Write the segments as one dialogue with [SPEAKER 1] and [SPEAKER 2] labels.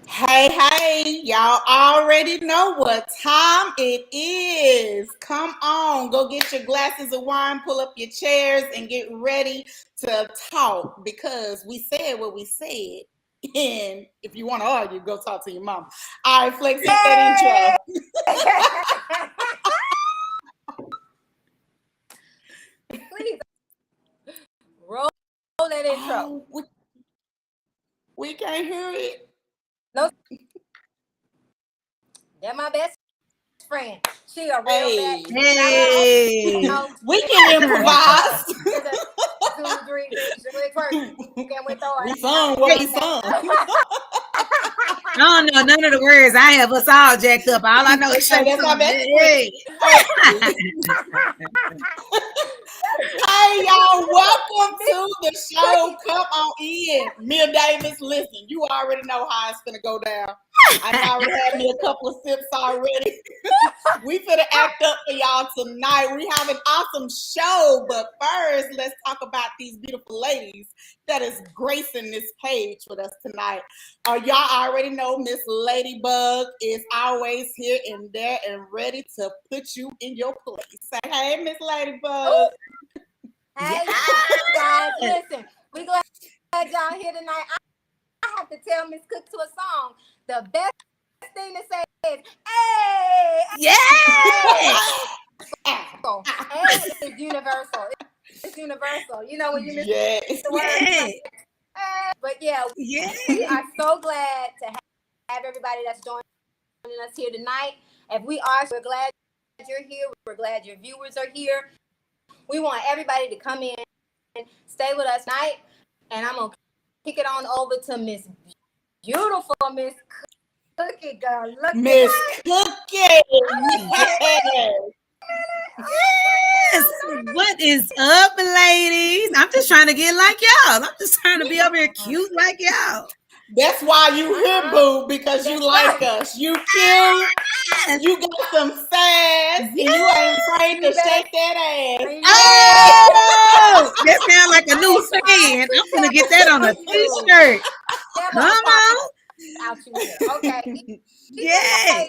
[SPEAKER 1] Hey, y'all already know what time it is. Come on, go get your glasses of wine, pull up your chairs, and get ready to talk because we said what we said. And if you want to argue, go talk to your mom. All right, Flex, hit that
[SPEAKER 2] Yay!
[SPEAKER 1] intro.
[SPEAKER 2] Please roll that intro.
[SPEAKER 1] Oh, we can't hear it.
[SPEAKER 2] No, they're my best friend. She a real
[SPEAKER 1] Hey,
[SPEAKER 2] bad.
[SPEAKER 3] Hey.
[SPEAKER 1] we can improvise.
[SPEAKER 2] 2, 3, can we throw
[SPEAKER 1] We
[SPEAKER 2] it?
[SPEAKER 1] sung what we sung.
[SPEAKER 3] I don't know none of the words. I have us all jacked up. All I know is
[SPEAKER 1] Hey,
[SPEAKER 3] say
[SPEAKER 1] that's my
[SPEAKER 3] something.
[SPEAKER 1] best
[SPEAKER 3] Hey.
[SPEAKER 1] Hey, y'all, welcome to the show. Come on in. Mia Davis, listen, you already know how it's going to go down. I already had me a couple of sips already. We finna act up for y'all tonight. We have an awesome show, but first, let's talk about these beautiful ladies that is gracing this page with us tonight. Y'all already know Miss Ladybug is always here and there and ready to put you in your place. Say, hey, Miss Ladybug.
[SPEAKER 2] Hey, guys, listen, we glad y'all here tonight. I have to tell Miss Cook to a song. The best thing to say is, hey!
[SPEAKER 3] Yeah.
[SPEAKER 2] Hey is universal. It's universal. You know when you miss
[SPEAKER 1] Yes.
[SPEAKER 2] the word.
[SPEAKER 3] Yeah.
[SPEAKER 2] Like, but yeah,
[SPEAKER 3] Yeah.
[SPEAKER 2] we are so glad to have everybody that's joining us here tonight. If we are, we're glad you're here. We're glad your viewers are here. We want everybody to come in and stay with us tonight. And I'm going to kick it on over to Miss Beautiful Miss Cookie Girl. Look
[SPEAKER 1] Miss Cookie.
[SPEAKER 3] Yes. What is up, ladies? I'm just trying to get like y'all. I'm just trying to be over here cute like y'all.
[SPEAKER 1] That's why you here, boo, because you like us. You cute. You got some sass, and you ain't afraid to shake that ass.
[SPEAKER 3] Oh, that sounds like a new saying. I'm gonna get that on a t-shirt. Come on.
[SPEAKER 2] Out you here. Okay.
[SPEAKER 3] Yeah.
[SPEAKER 1] So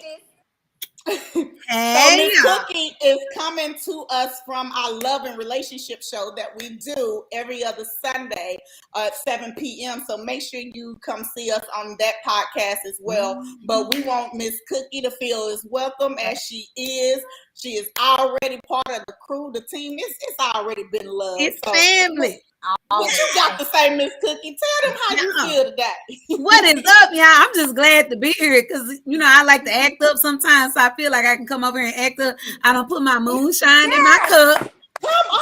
[SPEAKER 3] Hey,
[SPEAKER 1] Miss
[SPEAKER 3] y'all.
[SPEAKER 1] Cookie is coming to us from our love and relationship show that we do every other Sunday at 7 p.m. So make sure you come see us on that podcast as well. But we want Miss Cookie to feel as welcome as she is. She is already part of the crew, the team. It's already been loved.
[SPEAKER 3] It's family.
[SPEAKER 1] What you got to say, Miss Cookie? Tell them how you feel today.
[SPEAKER 3] What is up, y'all? I'm just glad to be here because I like to act up sometimes. So I feel like I can come over here and act up. I don't put my moonshine in my cup.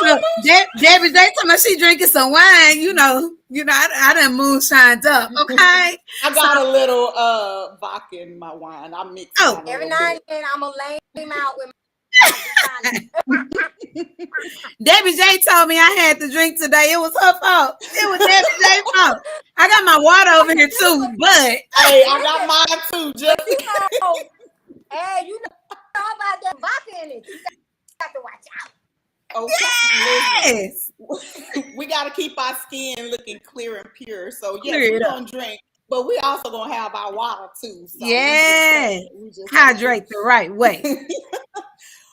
[SPEAKER 3] So Debbie, they told me she drinking some wine. I done moonshined up. Okay.
[SPEAKER 1] I got a little vodka in my wine. I mix it.
[SPEAKER 2] Every now and then I'm gonna lay him out with
[SPEAKER 3] Debbie J told me I had to drink today. It was her fault. It was Debbie J's fault. I got my water over here too, but
[SPEAKER 1] hey, I got mine too. Just
[SPEAKER 2] hey, you know about that vodka in it. You got to watch out.
[SPEAKER 1] okay,
[SPEAKER 3] yes.
[SPEAKER 1] we got to keep our skin looking clear and pure. So yes,
[SPEAKER 3] Clear
[SPEAKER 1] we're
[SPEAKER 3] it up.
[SPEAKER 1] gonna drink, but we also gonna have our water too. So
[SPEAKER 3] Yeah.
[SPEAKER 1] we just
[SPEAKER 3] Hydrate the right way.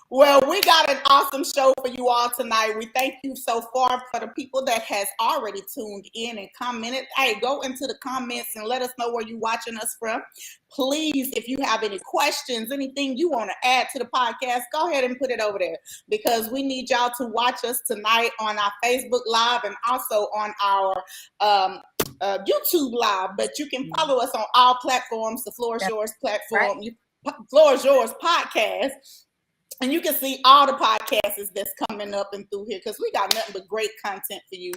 [SPEAKER 1] Well, we got an awesome show for you all tonight. We thank you so far for the people that has already tuned in and commented. Hey, go into the comments and let us know where you're watching us from. Please, if you have any questions, anything you want to add to the podcast, go ahead and put it over there because we need y'all to watch us tonight on our Facebook Live and also on our YouTube Live. But you can follow us on all platforms, the Floor is Yours platform, Floor is Yours podcast. And you can see all the podcasts that's coming up and through here because we got nothing but great content for you.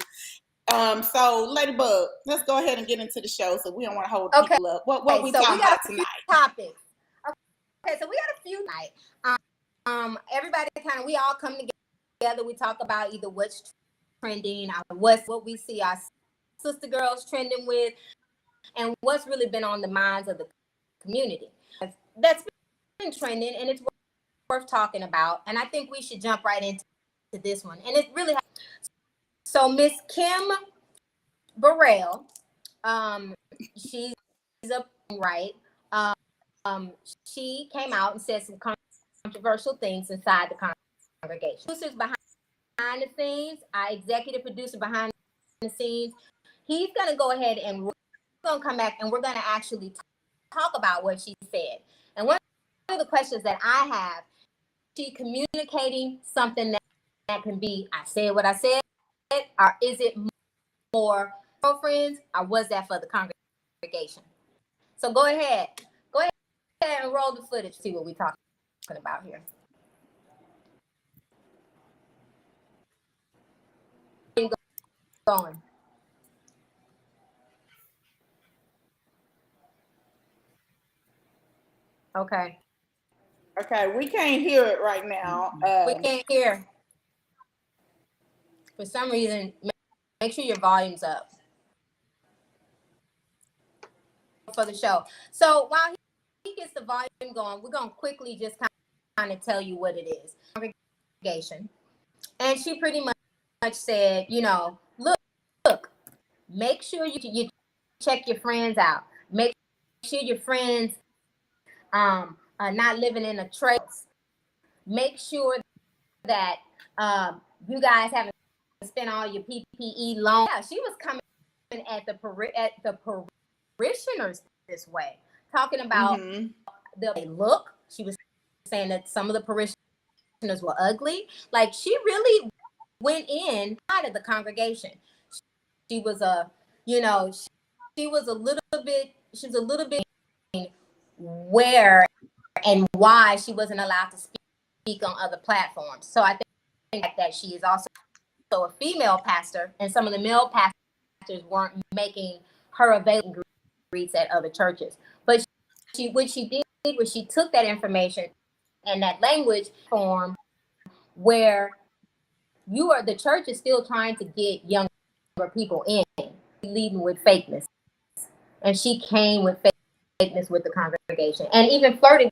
[SPEAKER 1] So Ladybug, let's go ahead and get into the show so we don't want to hold people up. What we talking about tonight?
[SPEAKER 2] Topics. Okay, so we got a few tonight. Everybody we all come together. We talk about either what's trending, what we see our sister girls trending with, and what's really been on the minds of the community. That's been trending, and it's worth talking about, and I think we should jump right into this one. And it really so Miss Kim Burrell, she's a right, she came out and said some controversial things inside the congregation. Producers behind the scenes, our executive producer behind the scenes, he's going to go ahead and we're going to come back and we're going to actually talk about what she said. And one of the questions that I have, she communicating something that can be, I said what I said, or is it more girlfriends, or was that for the congregation? So go ahead and roll the footage, see what we're talking about here. Going. Okay.
[SPEAKER 1] Okay, we can't hear it right now.
[SPEAKER 2] We can't hear. For some reason, make sure your volume's up for the show. So while he gets the volume going, we're going to quickly just kind of tell you what it is. Congregation. And she pretty much said, you know, look, make sure you check your friends out. Make sure your friends are not living in a trace. Make sure that you guys haven't spent all your PPE loan. Yeah, she was coming at the parishioners this way, talking about the look. She was saying that some of the parishioners were ugly. Like, she really went in out of the congregation. She was she was a little bit where and why she wasn't allowed to speak on other platforms. So I think that she is also a female pastor, and some of the male pastors weren't making her available greets at other churches. But what she did was she took that information and that language form where the church is still trying to get younger people in, leading with fakeness. And she came with fakeness with the congregation and even flirted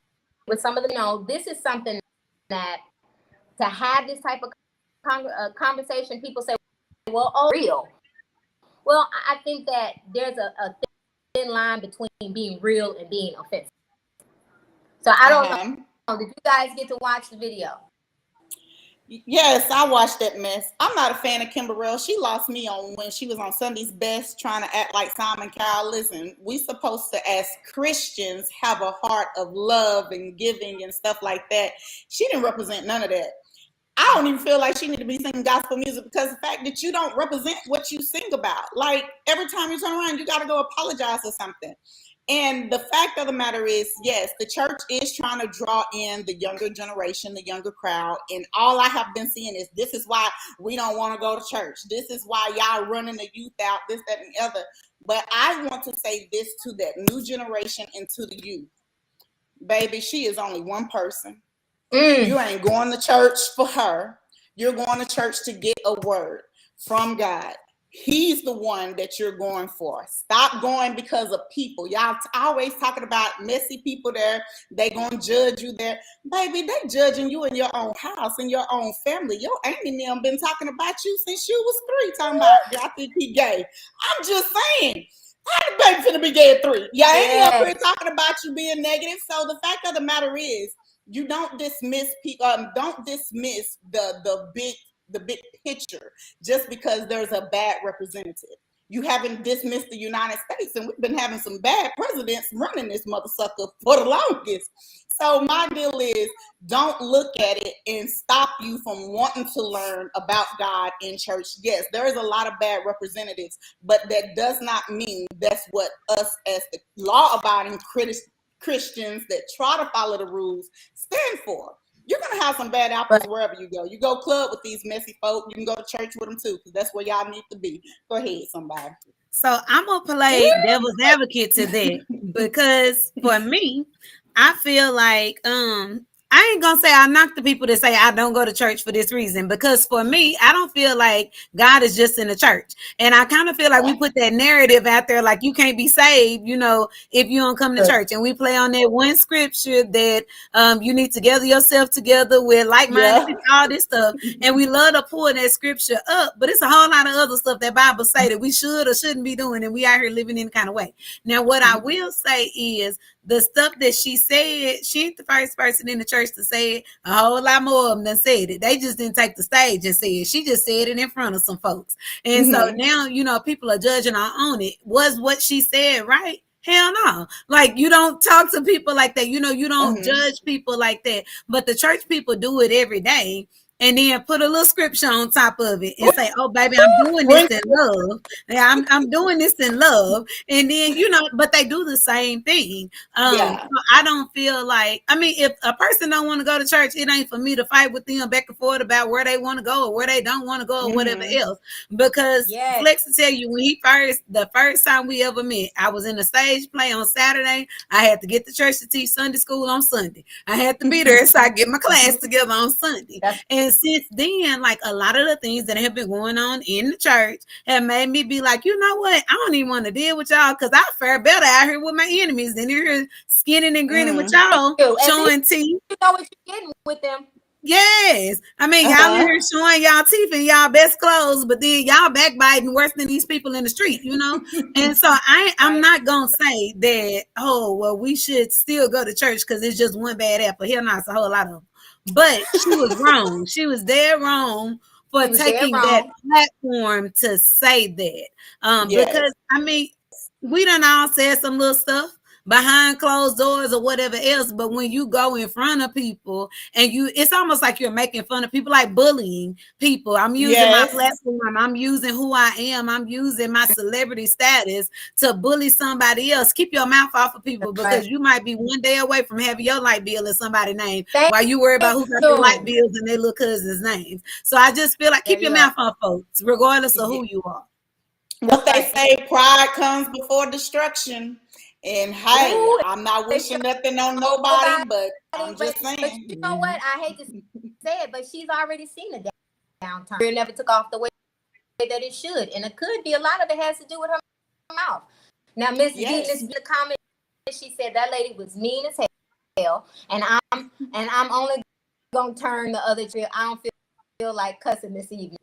[SPEAKER 2] with some of them. This is something that to have this type of conversation, people say, well, real. Well, I think that there's a thin line between being real and being offensive. So I don't know. Did you guys get to watch the video?
[SPEAKER 1] Yes, I watched that mess. I'm not a fan of Kim Burrell. She lost me on when she was on Sunday's Best trying to act like Simon Cowell. Listen, we supposed to, as Christians, have a heart of love and giving and stuff like that. She didn't represent none of that. I don't even feel like she need to be singing gospel music because the fact that you don't represent what you sing about. Like, every time you turn around, you got to go apologize or something. And the fact of the matter is, yes, the church is trying to draw in the younger generation, the younger crowd. And all I have been seeing is, this is why we don't want to go to church. This is why y'all running the youth out, this, that, and the other. But I want to say this to that new generation and to the youth. Baby, she is only one person. You ain't going to church for her. You're going to church to get a word from God. He's the one that you're going for. Stop going because of people. Y'all always talking about messy people there. They gonna judge you there. Baby, they judging you in your own house, in your own family. Your auntie and them been talking about you since you was 3, talking about, I think he gay. I'm just saying. How the baby finna be gay at 3? Y'all ain't up here talking about you being negative. So the fact of the matter is, you don't dismiss people. Don't dismiss the big picture just because there's a bad representative. You haven't dismissed the United States, and we've been having some bad presidents running this mother sucker for the longest. So my deal is, don't look at it and stop you from wanting to learn about God in church. Yes, there is a lot of bad representatives, but that does not mean that's what us as the law-abiding Christians that try to follow the rules stand for. You're going to have some bad apples wherever you go. You go club with these messy folk. You can go to church with them too, because that's where y'all need to be. Go ahead, somebody.
[SPEAKER 3] So I'm going to play devil's advocate to that, because for me, I feel like I I ain't gonna say I knock the people that say I don't go to church for this reason, because for me, I don't feel like God is just in the church. And I kind of feel like we put that narrative out there like you can't be saved, you know, if you don't come to church. And we play on that one scripture that you need to gather yourself together with like-minded people, all this stuff. And we love to pull that scripture up, but it's a whole lot of other stuff that Bible say that we should or shouldn't be doing, and we out here living in the kind of way. Now, what I will say is the stuff that she said, she ain't the first person in the church to say it. A whole lot more of them done said it. They just didn't take the stage and say it. She just said it in front of some folks. And so now, you know, people are judging her on it. Was what she said right? Hell no. Like, you don't talk to people like that. You know, you don't judge people like that. But the church people do it every day. And then put a little scripture on top of it and say, "Oh, baby, I'm doing this in love. I'm doing this in love." And then, you know, but they do the same thing. So I don't feel like, I mean, if a person don't want to go to church, it ain't for me to fight with them back and forth about where they want to go or where they don't want to go or whatever else. Because Flex to tell you, when the first time we ever met, I was in a stage play on Saturday. I had to get to church to teach Sunday school on Sunday. I had to be there so I get my class together on Sunday. And since then, like, a lot of the things that have been going on in the church have made me be like, you know what? I don't even want to deal with y'all, because I fare better out here with my enemies than here skinning and grinning with y'all, showing teeth.
[SPEAKER 2] You know what you're getting with them.
[SPEAKER 3] Yes. I mean, y'all in here showing y'all teeth in y'all best clothes, but then y'all backbiting worse than these people in the street, you know? And so I'm not going to say that, oh, well, we should still go to church because it's just one bad apple. Hell no, it's a whole lot of them. But she was wrong. She was dead wrong for taking that platform to say that. Because, I mean, we done all said some little stuff behind closed doors or whatever else, but when you go in front of people and it's almost like you're making fun of people, like bullying people. I'm using my platform, I'm using who I am, I'm using my celebrity status to bully somebody else. Keep your mouth off of people, because you might be one day away from having your light bill in somebody's name while you worry about who got the light bills in their little cousins' names. So I just feel like keep your mouth off folks, regardless of who you are.
[SPEAKER 1] What they say, pride comes before destruction. And hey, I'm not wishing nothing on nobody, but I'm just saying.
[SPEAKER 2] But you know what? I hate to say it, but she's already seen a downturn. It never took off the way that it should. And it could be a lot of it has to do with her mouth. Now, Miss Venus, the comment, she said that lady was mean as hell. And I'm only gonna turn the other cheek. I don't feel like cussing this evening.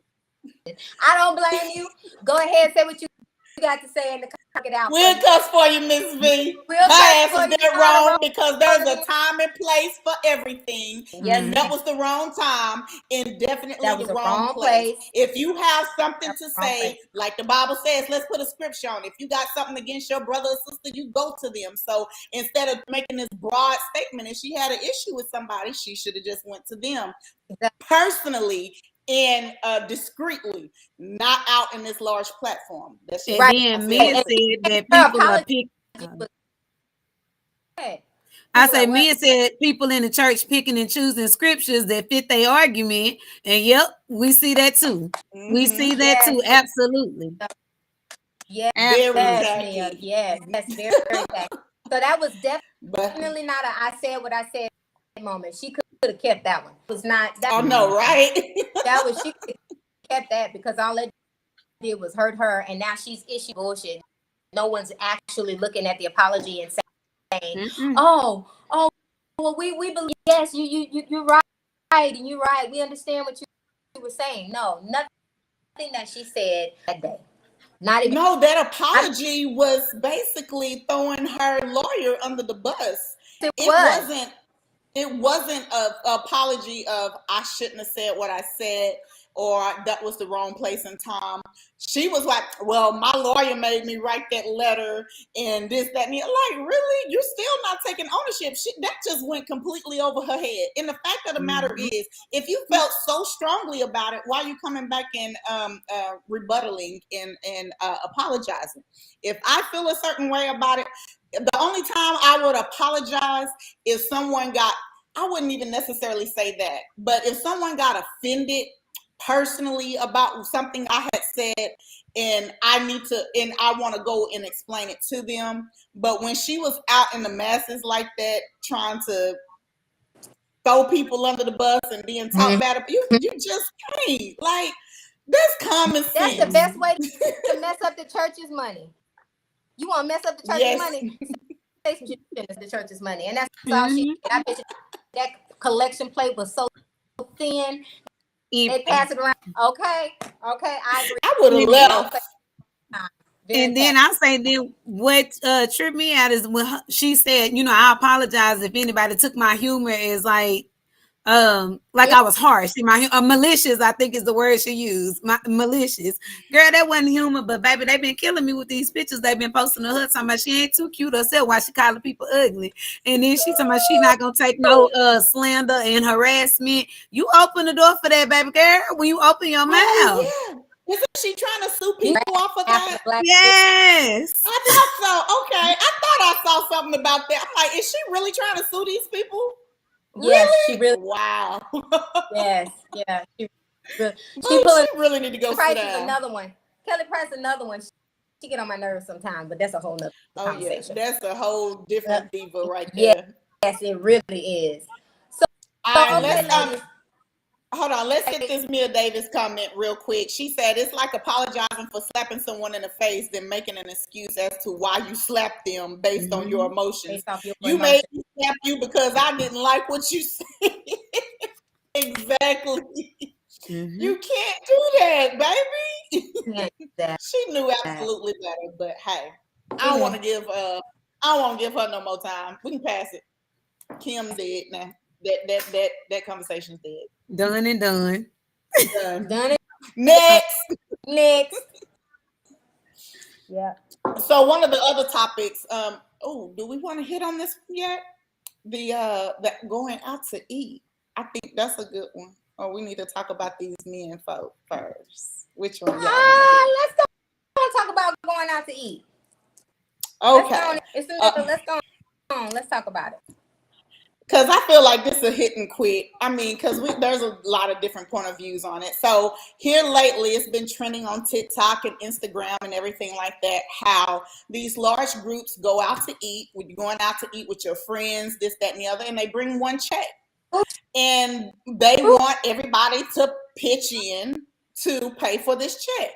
[SPEAKER 2] I don't blame you. Go ahead, say what you got to say in the it out.
[SPEAKER 1] We'll cuss for you, Miss V. My ass is dead wrong, because there's a time and place for everything. That was the wrong time, and definitely the wrong place. If you have something to say, like the Bible says, let's put a scripture on. If you got something against your brother or sister, you go to them. So instead of making this broad statement, if she had an issue with somebody, she should have just went to them personally and discreetly, not out in this large platform. That's
[SPEAKER 3] and then Mia said that people are picking. I say Mia said people in the church picking and choosing scriptures that fit their argument, and we see that too. We see that too, absolutely.
[SPEAKER 2] Yes, that's very tacky. So that was definitely not I said what I said moment. She could have kept that one. It was not that.
[SPEAKER 1] Oh no, right?
[SPEAKER 2] She could have kept that, because all it did was hurt her, and now she's issued bullshit. No one's actually looking at the apology and saying, "Oh, well, we believe, yes, you're right, and you're right. We understand what you were saying." No, nothing that she said that day. Not even.
[SPEAKER 1] No, that apology was basically throwing her lawyer under the bus. It wasn't an apology of I shouldn't have said what I said, or that was the wrong place and time. She was like, well, my lawyer made me write that letter and this, that, and the other. Like, really? You're still not taking ownership. That just went completely over her head. And the fact of the matter is, if you felt so strongly about it, why are you coming back and rebuttaling and apologizing? If I feel a certain way about it, the only time I would apologize if someone I wouldn't even necessarily say that, but if someone got offended personally about something I had said, and I want to go and explain it to them. But when she was out in the masses like that, trying to throw people under the bus and being talked about. You just can't. Like, that's common sense.
[SPEAKER 2] That's the best way to mess up the church's money. You want to mess up the church's money? Say some shit to the church's money, and that's all she did. I bet you that collection plate was so thin. They pass it around. Okay, I agree.
[SPEAKER 1] I would have left.
[SPEAKER 3] And then I say, then what tripped me out is when she said, you know, I apologize if anybody took my humor as like I was harsh. My malicious, I think is the word she used. Malicious. Girl, that wasn't humor, but baby, they've been killing me with these pictures they've been posting of her talking about she ain't too cute herself. Why she calling people ugly? And then she talking about she not gonna take no slander and harassment. You open the door for that, baby girl, when you open your mouth.
[SPEAKER 1] Yeah. Isn't she trying to sue people off of that?
[SPEAKER 3] Yes.
[SPEAKER 1] I thought so. Okay. I thought I saw something about that. I'm like, is she really trying to sue these people?
[SPEAKER 2] Yes,
[SPEAKER 1] really?
[SPEAKER 2] She really.
[SPEAKER 1] Wow.
[SPEAKER 2] Yes, yeah. She
[SPEAKER 1] really need to go
[SPEAKER 2] Price
[SPEAKER 1] sit
[SPEAKER 2] is
[SPEAKER 1] down.
[SPEAKER 2] another one. Kelly Price, another one. She get on my nerves sometimes, but that's a whole nother conversation.
[SPEAKER 1] Yeah. That's a whole different diva right there.
[SPEAKER 2] Yes, it really is. So,
[SPEAKER 1] hold on. Let's get this Mia Davis comment real quick. She said it's like apologizing for slapping someone in the face, then making an excuse as to why you slapped them based on your emotions. You made me slap you because I didn't like what you said. Exactly. You can't do that, baby. She knew absolutely better, but hey, I don't want to give her no more time. We can pass it. Kim's dead now. That conversation's dead.
[SPEAKER 3] Done and done.
[SPEAKER 2] Done it.
[SPEAKER 1] Next.
[SPEAKER 2] Yeah.
[SPEAKER 1] So one of the other topics, do we want to hit on this yet? The going out to eat. I think that's a good one. Or we need to talk about these men folk first. Which one?
[SPEAKER 2] Let's go talk about going out to eat.
[SPEAKER 1] Okay.
[SPEAKER 2] Let's go on. Let's talk about it.
[SPEAKER 1] Because I feel like this is a hit and quit. I mean, because there's a lot of different point of views on it. So here lately, it's been trending on TikTok and Instagram and everything like that, how these large groups go out to eat. When you're going out to eat with your friends, this, that, and the other, and they bring one check. And they want everybody to pitch in to pay for this check.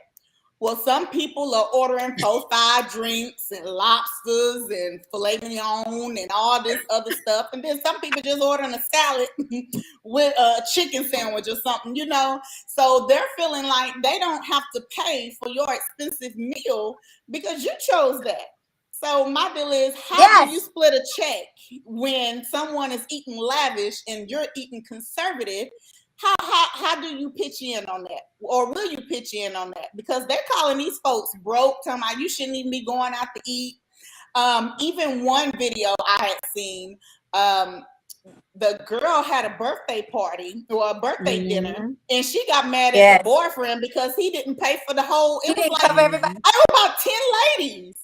[SPEAKER 1] Well, some people are ordering 4-5 drinks and lobsters and filet mignon and all this other stuff. And then some people just ordering a salad with a chicken sandwich or something, you know. So they're feeling like they don't have to pay for your expensive meal because you chose that. So my deal is, how do you split a check when someone is eating lavish and you're eating conservative? How do you pitch in on that? Or will you pitch in on that? Because they're calling these folks broke, talking about you shouldn't even be going out to eat. Even one video I had seen, the girl had a birthday party or a birthday dinner, and she got mad at the boyfriend because he didn't pay for the whole. It was like everybody. I was about 10 ladies.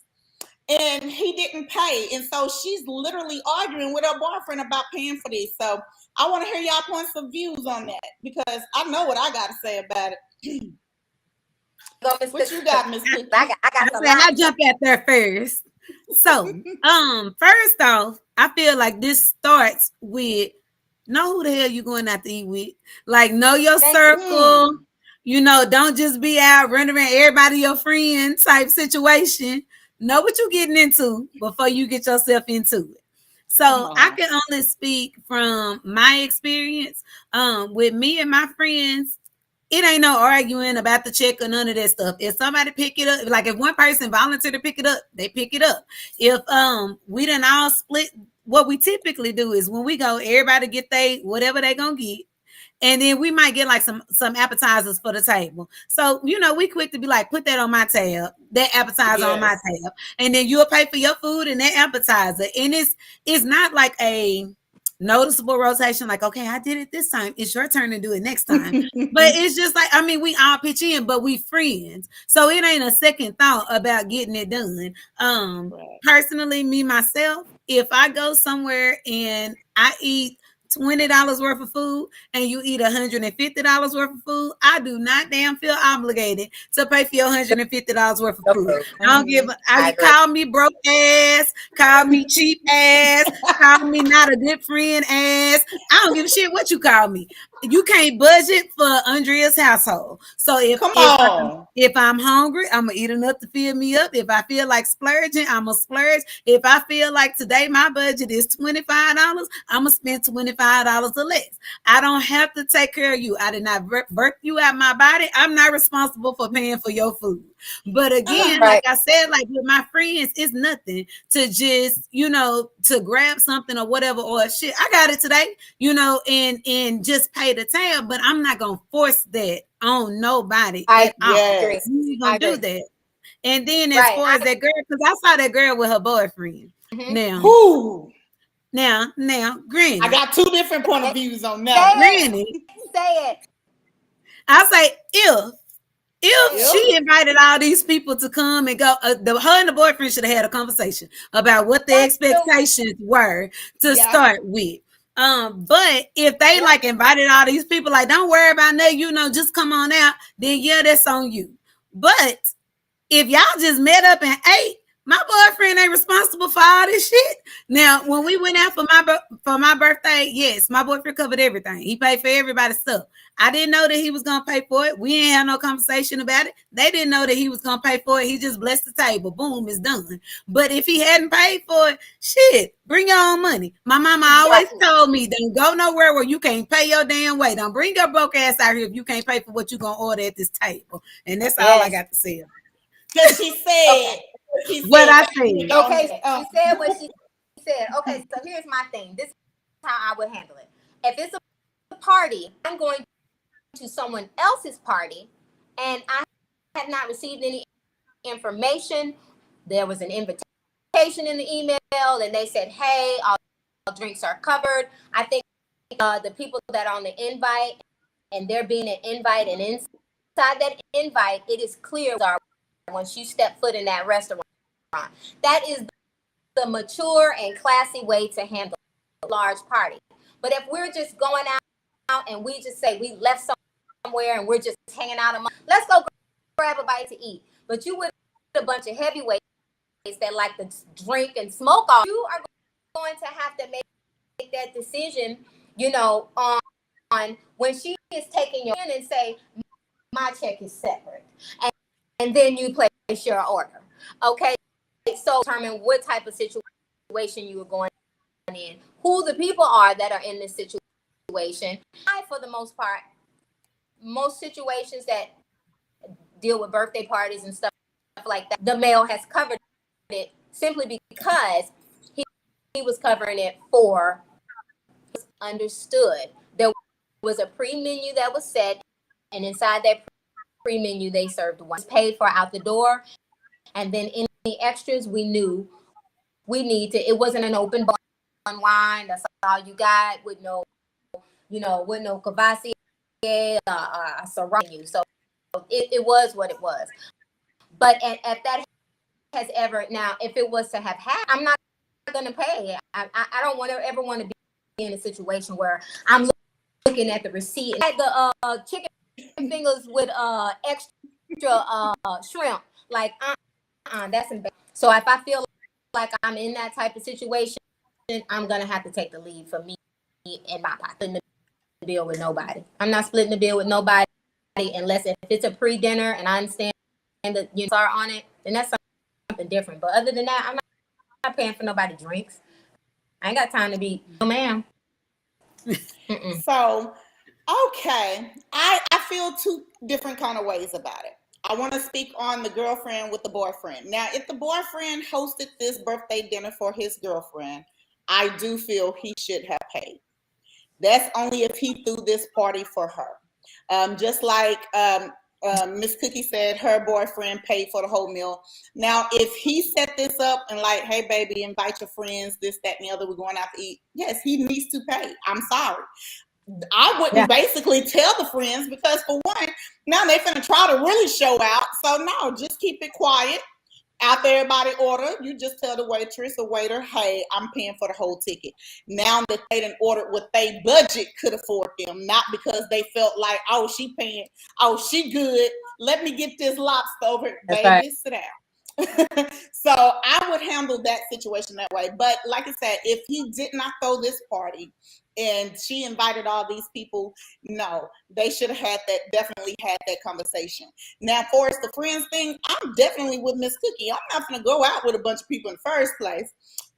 [SPEAKER 1] And he didn't pay. And so she's literally arguing with her boyfriend about paying for this. So I want to hear y'all points of views on that because I know what I got to say about it. What you got, Miss Cookie?
[SPEAKER 3] I jump at there first. So, first off, I feel like this starts with know who the hell you going out to eat with. Like, know your circle. You know, don't just be out running around everybody your friend type situation. Know what you're getting into before you get yourself into it. So I can only speak from my experience. With me and my friends, it ain't no arguing about the check or none of that stuff. If somebody pick it up, like if one person volunteer to pick it up, they pick it up. If we done all split, what we typically do is when we go, everybody get whatever they gonna get. And then we might get like some appetizers for the table. So, you know, we quick to be like, put that on my tab, that appetizer on my tab. And then you'll pay for your food and that appetizer. And it's not like a noticeable rotation, like, okay, I did it this time. It's your turn to do it next time. But it's just like, I mean, we all pitch in, but we friends. So it ain't a second thought about getting it done. Personally, me, myself, if I go somewhere and I eat $20 worth of food and you eat $150 worth of food, I do not damn feel obligated to pay for your $150 worth of food. I don't give a, call me broke ass, call me cheap ass, call me not a good friend ass. I don't give a shit what you call me. You can't budget for Andrea's household. So if I'm hungry, I'm gonna eat enough to fill me up. If I feel like splurging, I'm gonna splurge. If I feel like today my budget is $25, I'm gonna spend $25 or less. I don't have to take care of you. I did not birth you out my body. I'm not responsible for paying for your food. But again, like I said, like with my friends, it's nothing to just, to grab something or whatever, or shit, I got it today, and just pay the tab, but I'm not going to force that on nobody.
[SPEAKER 2] I
[SPEAKER 3] agree. You going to do that. And then as far as that girl, because I saw that girl with her boyfriend. Now, Granny.
[SPEAKER 1] I got two different point of views on that.
[SPEAKER 3] Granny.
[SPEAKER 2] Say it.
[SPEAKER 3] I say, if she invited all these people to come and go, her and the boyfriend should have had a conversation about what the expectations were to start with. But if they like invited all these people, like, don't worry about that, just come on out, then that's on you. But if y'all just met up and ate, my boyfriend ain't responsible for all this shit. Now, when we went out for my birthday, yes, my boyfriend covered everything. He paid for everybody's stuff. I didn't know that he was going to pay for it. We ain't had no conversation about it. They didn't know that he was going to pay for it. He just blessed the table. Boom, it's done. But if he hadn't paid for it, shit, bring your own money. My mama always told me, don't go nowhere where you can't pay your damn way. Don't bring your broke ass out here if you can't pay for what you're going to order at this table. And that's all I got to say.
[SPEAKER 1] Because she said...
[SPEAKER 3] What I said.
[SPEAKER 2] Okay, she said what she said. Okay, so here's my thing. This is how I would handle it. If it's a party, I'm going to someone else's party, and I have not received any information. There was an invitation in the email, and they said, hey, all drinks are covered. I think the people that are on the invite, and there being an invite, and inside that invite, it is clear once you step foot in that restaurant. That is the mature and classy way to handle a large party. But if we're just going out and we just say we left somewhere and we're just hanging out, let's go grab a bite to eat. But you with a bunch of heavyweights that like to drink and smoke all, you are going to have to make that decision, on when she is taking your in and say, my check is separate. And then you place your order. Okay. So determine what type of situation you are going in, who the people are that are in this situation. For the most part, most situations that deal with birthday parties and stuff like that, the male has covered it simply because he was covering it for understood. There was a pre-menu that was set, and inside that pre-menu they served one paid for out the door, and then any extras we knew we need to. It wasn't an open wine. That's all you got with no, with no Cavassier, Syrah. So it was what it was. But if that has ever, now if it was to have had, I'm not going to pay. I don't ever want to be in a situation where I'm looking at the receipt and the chicken fingers with extra shrimp. Like, that's embarrassing. So if I feel like I'm in that type of situation, I'm gonna have to take the lead for me and my pocket. Splitting the bill with nobody. I'm not splitting the bill with nobody unless if it's a pre-dinner and I understand that you are on it, then that's something different. But other than that, I'm not paying for nobody drinks. I ain't got time to be, no ma'am.
[SPEAKER 1] So, okay, I feel two different kind of ways about it. I want to speak on the girlfriend with the boyfriend. Now, if the boyfriend hosted this birthday dinner for his girlfriend, I do feel he should have paid. That's only if he threw this party for her. Just like Miss Cookie said, her boyfriend paid for the whole meal. Now, if he set this up and like, hey, baby, invite your friends, this, that, and the other, we're going out to eat. Yes, he needs to pay. I'm sorry. I wouldn't basically tell the friends because for one, now they're going to try to really show out. So no, just keep it quiet. After everybody order, you just tell the waitress or waiter, hey, I'm paying for the whole ticket. Now that they done ordered what they budget could afford them, not because they felt like, oh, she paying, oh, she good. Let me get this lobster over.
[SPEAKER 2] That's
[SPEAKER 1] Baby,
[SPEAKER 2] right.
[SPEAKER 1] sit down. So I would handle that situation that way. But like I said, if he did not throw this party and she invited all these people, no, they should have definitely had that conversation. Now, for the friends thing, I'm definitely with Miss Cookie. I'm not going to go out with a bunch of people in the first place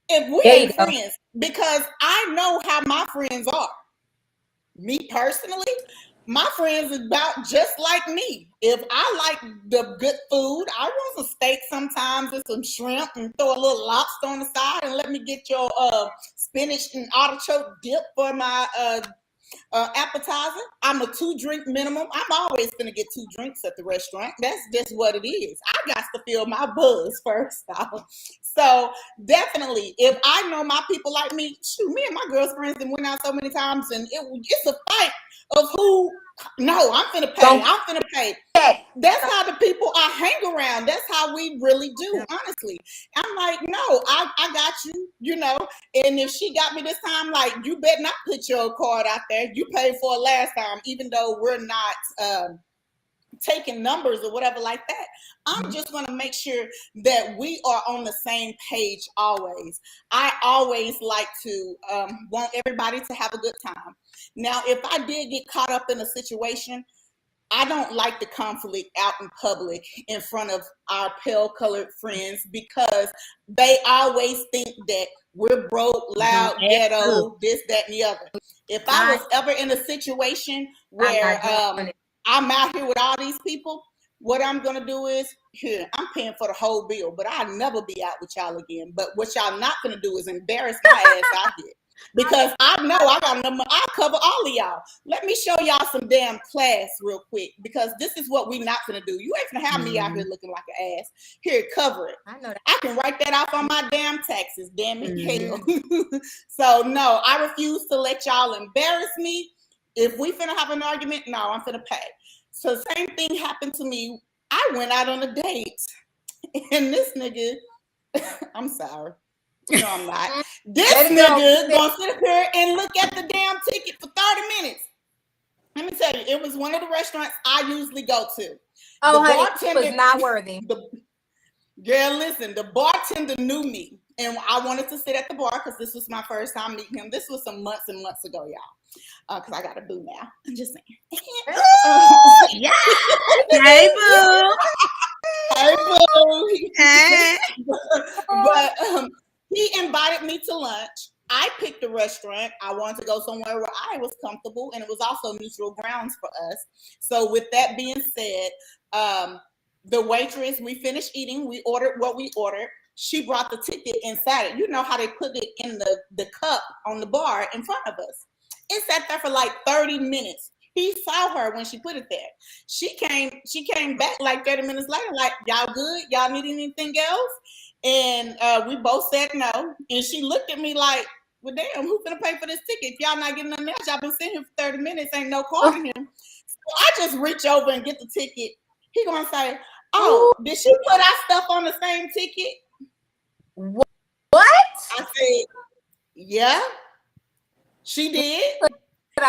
[SPEAKER 1] if we ain't friends, because I know how my friends are. Me personally, my friends is about just like me. If I like the good food, I want some steak sometimes and some shrimp and throw a little lobster on the side and let me get your spinach and artichoke dip for my appetizer. I'm a 2-drink minimum. I'm always gonna get 2 drinks at the restaurant. That's just what it is. I got to feel my buzz first off. So definitely, if I know my people like me, shoot, me and my girlfriends and went out so many times, and it's a fight of who. No, I'm finna pay. I'm finna pay. That's how the people I hang around. That's how we really do, honestly. I'm like, no, I got you, you know. And if she got me this time, like, you better not put your card out there. You paid for it last time, even though we're not taking numbers or whatever like that. I'm just going to make sure that we are on the same page always. I always like to want everybody to have a good time. Now, if I did get caught up in a situation, I don't like the conflict out in public in front of our pale colored friends, because they always think that we're broke, loud, ghetto, this, that, and the other. If I was ever in a situation where I'm out here with all these people, what I'm going to do is, here, I'm paying for the whole bill, but I'll never be out with y'all again. But what y'all not going to do is embarrass my ass out here. Because I know I got enough money. I'll cover all of y'all. Let me show y'all some damn class real quick, because this is what we not gonna do. You ain't gonna have me out here looking like an ass. Here, cover it.
[SPEAKER 2] I know that.
[SPEAKER 1] I can write that off on my damn taxes, damn it. Hell. So no, I refuse to let y'all embarrass me. If we finna have an argument, no, I'm finna pay. So same thing happened to me. I went out on a date, and this nigga, I'm sorry. No, I'm not. This nigga gonna sit up here and look at the damn ticket for 30 minutes. Let me tell you, it was one of the restaurants I usually go to.
[SPEAKER 2] Oh, the bartender was not worthy.
[SPEAKER 1] Girl, listen, the bartender knew me, and I wanted to sit at the bar because this was my first time meeting him. This was some months and months ago, y'all. Because I got a boo now. I'm just saying.
[SPEAKER 3] Yeah. Hey, boo.
[SPEAKER 1] Hey, boo.
[SPEAKER 3] Hey.
[SPEAKER 1] But he invited me to lunch. I picked a restaurant. I wanted to go somewhere where I was comfortable, and it was also neutral grounds for us. So with that being said, the waitress, we finished eating. We ordered what we ordered. She brought the ticket and sat it. You know how they put it in the cup on the bar in front of us. It sat there for like 30 minutes. He saw her when she put it there. She came back like 30 minutes later, like, y'all good? Y'all need anything else? And we both said no. And she looked at me like, well, damn, who's gonna pay for this ticket? If y'all not getting nothing else, y'all been sitting here for 30 minutes, ain't no calling him. So I just reach over and get the ticket. He gonna say, oh, did she put our stuff on the same ticket?
[SPEAKER 2] What?
[SPEAKER 1] I said, yeah, she did.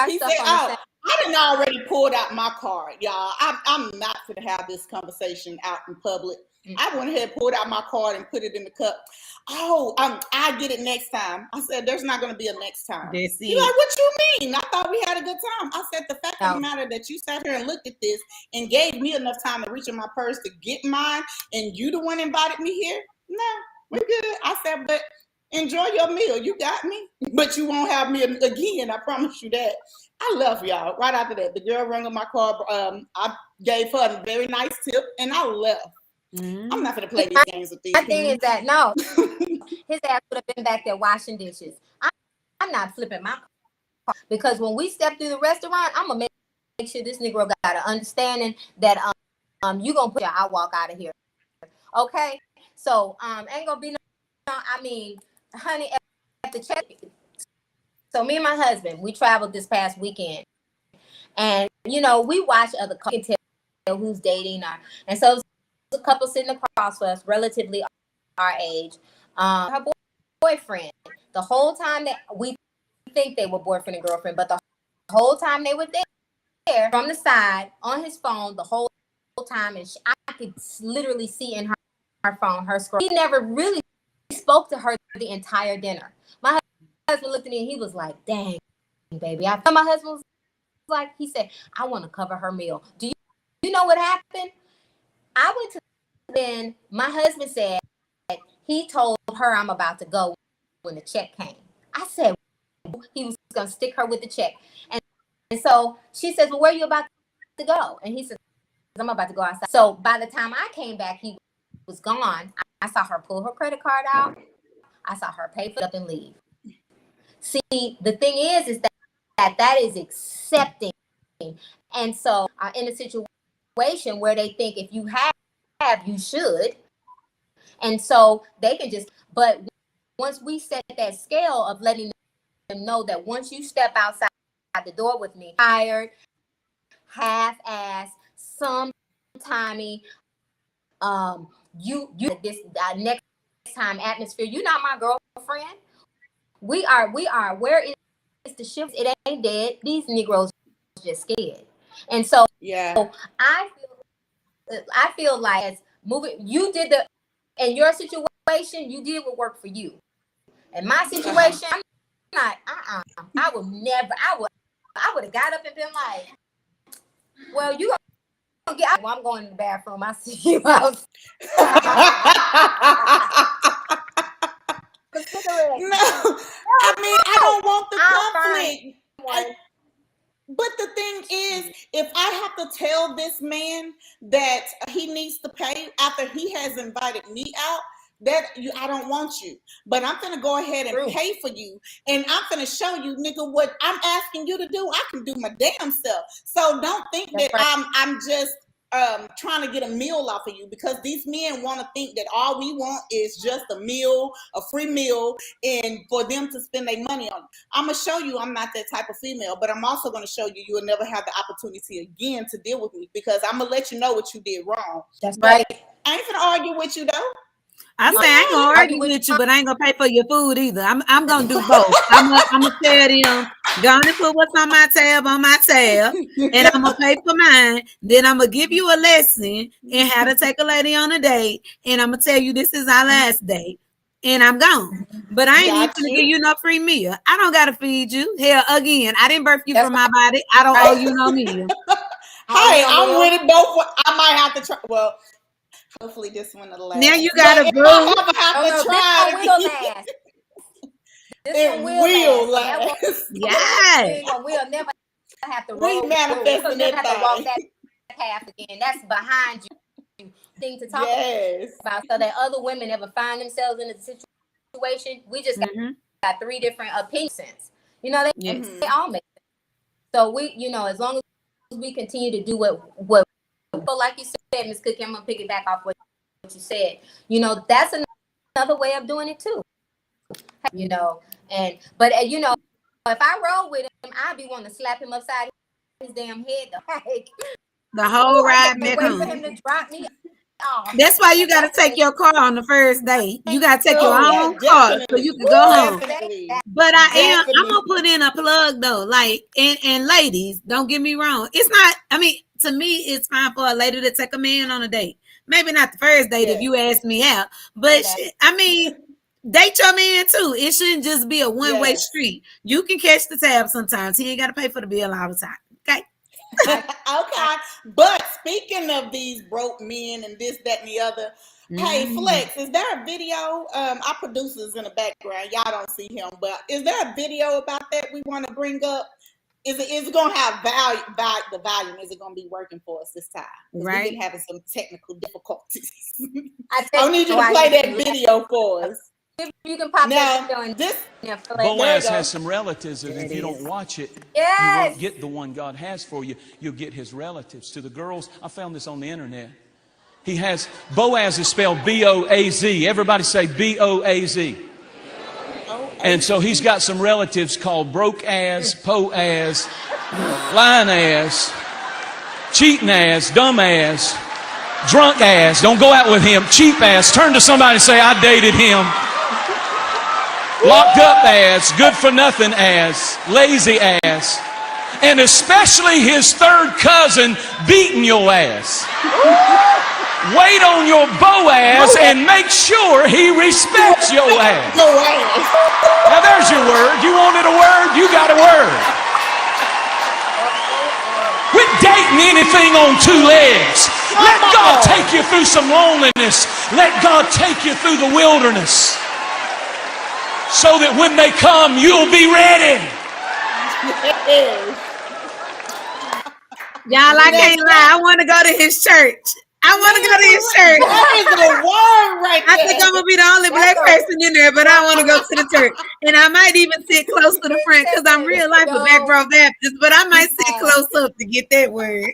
[SPEAKER 1] He said, oh, I done already pulled out my card, y'all. I'm not going to have this conversation out in public. I went ahead and pulled out my card and put it in the cup. Oh, I get it next time. I said, there's not going to be a next time. He's like, what you mean? I thought we had a good time. I said, the fact of the matter that you sat here and looked at this and gave me enough time to reach in my purse to get mine, and you the one invited me here? No, we're good. I said, but enjoy your meal. You got me, but you won't have me again. I promise you that. I love y'all. Right after that, the girl rang on my car. I gave her a very nice tip, and I left. I'm not going to play these games with these.
[SPEAKER 2] My thing is that, no, his ass would have been back there washing dishes. I'm not flipping my car, because when we step through the restaurant, I'm going to make sure this Negro got an understanding that you going to put your I walk out of here. Okay? So ain't going to be no, I mean, honey, at the check. So me and my husband, we traveled this past weekend, and you know, we watch other couples, can tell who's dating, and so a couple sitting across from us, relatively our age. Her boyfriend, the whole time that we think they were boyfriend and girlfriend, but the whole time they were there from the side on his phone the whole time, and I could literally see in her phone her scroll. He never really spoke to her the entire dinner. My husband looked at me and he was like, "Dang, baby." My husband was like, he said, "I want to cover her meal." Do you know what happened? I went to then my husband said he told her, "I'm about to go," when the check came. I said he was gonna stick her with the check. And so she says, "Well, where are you about to go?" And he said, "I'm about to go outside." So by the time I came back, he was gone. I saw her pull her credit card out. I saw her pay for it up and leave. See, the thing is that is accepting. And so in a situation where they think if you have, you should. And so they can just, but once we set that scale of letting them know that once you step outside the door with me, tired, half-ass, sometimey, you this next time atmosphere, you're not my girlfriend. We are. Where is the ship? It ain't dead. These Negroes just scared. And so I feel like as moving, you did in your situation, you did what worked for you. In my situation, I'm not. I would never. I would have got up and been like, "Well, you gonna get. I'm going to the bathroom. I see you out."
[SPEAKER 1] No, I mean, I don't want the conflict. But the thing is, if I have to tell this man that he needs to pay after he has invited me out, I don't want you. But I'm gonna go ahead and pay for you, and I'm gonna show you, nigga, what I'm asking you to do. I can do my damn self. So don't think that I'm just trying to get a meal off of you, because these men want to think that all we want is just a meal, a free meal, and for them to spend their money on it. I'm gonna show you I'm not that type of female, but I'm also gonna show you will never have the opportunity again to deal with me, because I'm gonna let you know what you did wrong.
[SPEAKER 2] That's right.
[SPEAKER 1] I ain't gonna argue with you though.
[SPEAKER 3] I say I ain't gonna argue with you, but I ain't gonna pay for your food either. I'm gonna do both. I'm gonna tell them, go on and put what's on my tab, and I'm gonna pay for mine. Then I'm gonna give you a lesson in how to take a lady on a date, and I'm gonna tell you this is our last date, and I'm gone. But I ain't even gonna give you no free meal. I don't gotta feed you. Hell, again, I didn't birth you from my body. I don't owe you no meal.
[SPEAKER 1] Hey, I'm with it both. I might have to try. Well, hopefully this one will last.
[SPEAKER 3] Now you gotta
[SPEAKER 1] go. It will last.
[SPEAKER 3] Yeah.
[SPEAKER 2] We'll never have to roll.
[SPEAKER 1] We manifesting
[SPEAKER 2] never have to walk that path again. That's behind you. Thing to talk about, so that other women ever find themselves in a situation. We just got three different opinions. You know, they all make sense. So we, as long as we continue to do what but like you said, Ms. Cookie, I'm gonna pick it back off what you said. That's another way of doing it too. But if I roll with him, I'd be wanting to slap him upside his damn head. Like,
[SPEAKER 3] the whole ride back home.
[SPEAKER 2] For him to drop me off.
[SPEAKER 3] That's why you gotta take your car on the first date. You gotta take your own car so you can go home. But I'm gonna put in a plug though. Like, and ladies, don't get me wrong. It's not. I mean, to me, it's fine for a lady to take a man on a date. Maybe not the first date if you ask me out, but date your man too. It shouldn't just be a one-way street. You can catch the tab sometimes. He ain't got to pay for the bill all the time. Okay.
[SPEAKER 1] Okay. But speaking of these broke men and this, that, and the other, hey, Flex, is there a video? Our producer's in the background. Y'all don't see him, but is there a video about that we want to bring up? Is it going to have the volume? Is it going to be working for us this time? Right. We've been having some technical difficulties. I need you to play that video for us.
[SPEAKER 2] You can pop
[SPEAKER 1] now,
[SPEAKER 2] that.
[SPEAKER 4] Boaz has some relatives, and if you don't watch it, you won't get the one God has for you. You'll get his relatives. To the girls, I found this on the internet. Boaz is spelled B-O-A-Z. Everybody say B-O-A-Z. And so he's got some relatives called broke ass, po ass, lying ass, cheating ass, dumb ass. Drunk ass. Don't go out with him. Cheap ass. Turn to somebody and say, I dated him. Locked up ass. Good for nothing ass. Lazy ass. And especially his third cousin beating your ass. Wait on your Boaz and make sure he respects your ass. Now there's your word. You wanted a word? You got a word. Quit dating anything on two legs. Let God take you through some loneliness. Let God take you through the wilderness. So that when they come, you'll be ready.
[SPEAKER 3] Y'all, I can't lie. I want to go to his church. I want to go to his church.
[SPEAKER 1] That is the word right there.
[SPEAKER 3] I think I'm going to be the only black person in there, but I want to go to the church. And I might even sit close to the front because I'm real life a back row Baptist, but I might sit close up to get that word.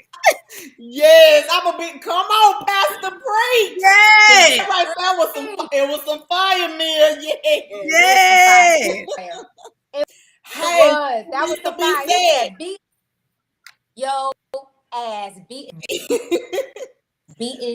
[SPEAKER 1] Yes, I'm a big. Come on, Pastor Preach.
[SPEAKER 3] Yes.
[SPEAKER 1] Right there was some. It was some fire, Mia.
[SPEAKER 3] Yeah.
[SPEAKER 2] Hey, that was the fire. He said, beat your ass, beating.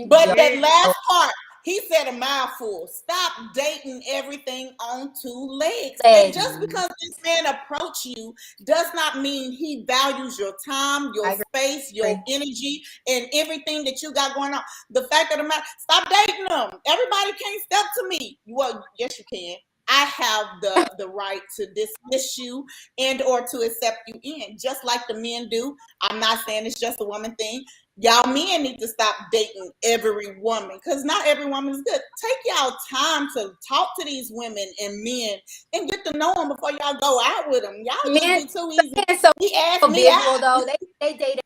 [SPEAKER 1] But that last part, he said a mouthful. Stop dating everything on two legs. And just because this man approach you does not mean he values your time, your space, your energy, and everything that you got going on. The fact of the matter, stop dating them. Everybody can't step to me. Well, yes, you can. I have the right to dismiss you and or to accept you in, just like the men do. I'm not saying it's just a woman thing. Y'all men need to stop dating every woman because not every woman is good. Take y'all time to talk to these women and men and get to know them before y'all go out with them. Y'all men be too easy.
[SPEAKER 2] So
[SPEAKER 1] he asked me out.
[SPEAKER 2] Though. They date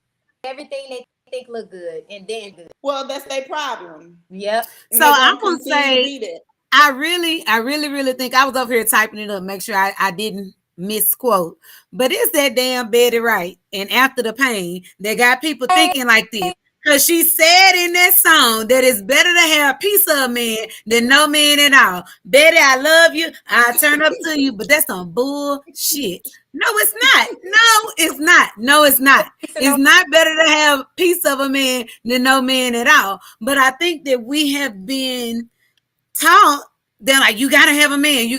[SPEAKER 2] everything they think look good and then good.
[SPEAKER 1] Well, that's their problem.
[SPEAKER 2] Yep.
[SPEAKER 3] So I'm gonna say I really think I was over here typing it up, make sure I didn't misquote. But it's that damn Betty Wright and After the Pain that got people thinking like this. Because she said in that song that it's better to have a piece of a man than no man at all. Betty, I love you. I'll turn up to you, but that's some bullshit. No, it's not. No, it's not. No, it's not. It's not better to have a piece of a man than no man at all. But I think that we have been taught that like you gotta have a man,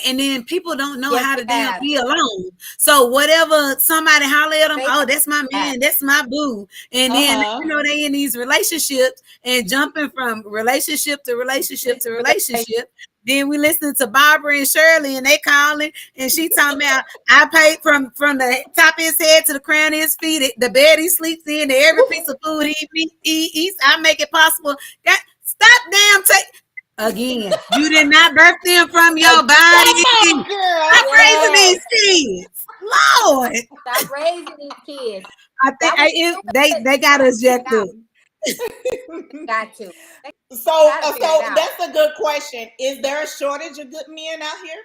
[SPEAKER 3] and then people don't know how to damn be alone. So whatever somebody holler at them, oh, that's my man, that's my boo, and then they in these relationships and jumping from relationship to relationship to relationship. Then we listen to Barbara and Shirley, and they calling, and she talking about I paid from the top of his head to the crown of his feet, the bed he sleeps in, to every piece of food he eats. I make it possible. Stop damn again, you did not birth them from your body. Stop raising these kids. Lord.
[SPEAKER 2] Stop raising these kids.
[SPEAKER 3] I think they got us jacked up.
[SPEAKER 2] Got to.
[SPEAKER 1] So that's a good question. Is there a shortage of good men out here?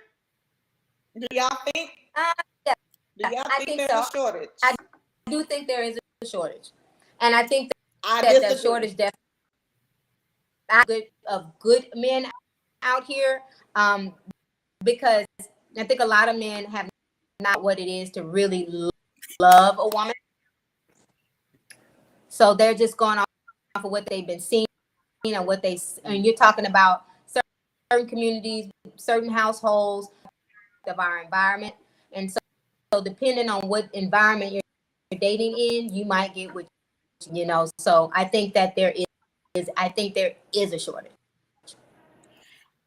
[SPEAKER 1] Do y'all think?
[SPEAKER 2] Yeah.
[SPEAKER 1] Do y'all think there's a shortage?
[SPEAKER 2] I do think there is a shortage. And I think that the shortage definitely of good men out here, because I think a lot of men have not what it is to really love a woman, so they're just going off of what they've been seeing and you're talking about certain communities, certain households of our environment, and so depending on what environment you're dating in, you might get what so I think that there is a shortage.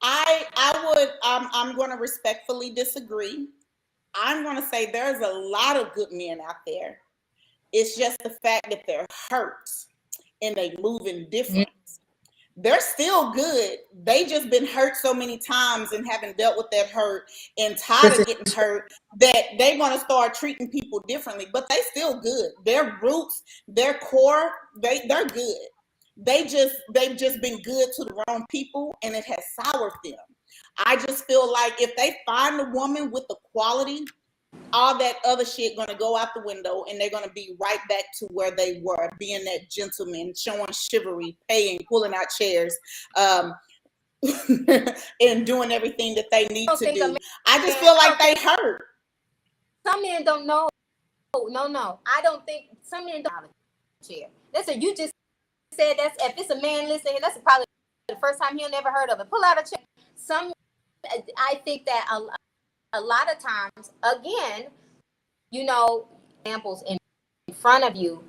[SPEAKER 1] I'm going to respectfully disagree. I'm going to say there's a lot of good men out there. It's just the fact that they're hurt and they move in different. They're still good. They just been hurt so many times and haven't dealt with that hurt and tired of getting hurt that they want to start treating people differently. But they still good. Their roots, their core, they're good. They've just been good to the wrong people, and it has soured them. I just feel like if they find a woman with the quality, all that other shit gonna go out the window, and they're gonna be right back to where they were, being that gentleman, showing chivalry, paying, pulling out chairs, and doing everything that they need to do. I just feel like they hurt.
[SPEAKER 2] Some men don't know. No, I don't think some men don't have a chair. Listen, you just said, that's if it's a man listening, that's probably the first time he'll never heard of it. Pull out a check. I think that a lot of times, again, you know, examples in front of you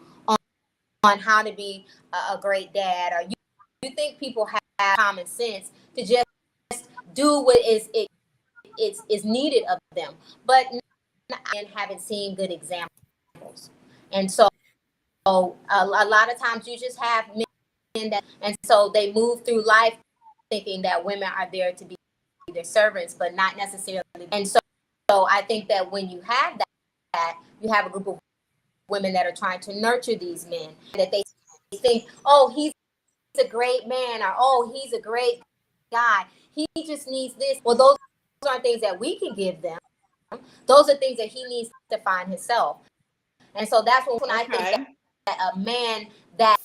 [SPEAKER 2] on how to be a great dad, or you think people have common sense to just do what is needed of them, but and haven't seen good examples. And so a lot of times you just have men that, and so they move through life thinking that women are there to be their servants, but not necessarily. And so I think that when you have that, you have a group of women that are trying to nurture these men, that they think, oh, he's a great man, or oh, he's a great guy, he just needs this. Well, those aren't things that we can give them. Those are things that he needs to find himself. And so that's when I think that a man that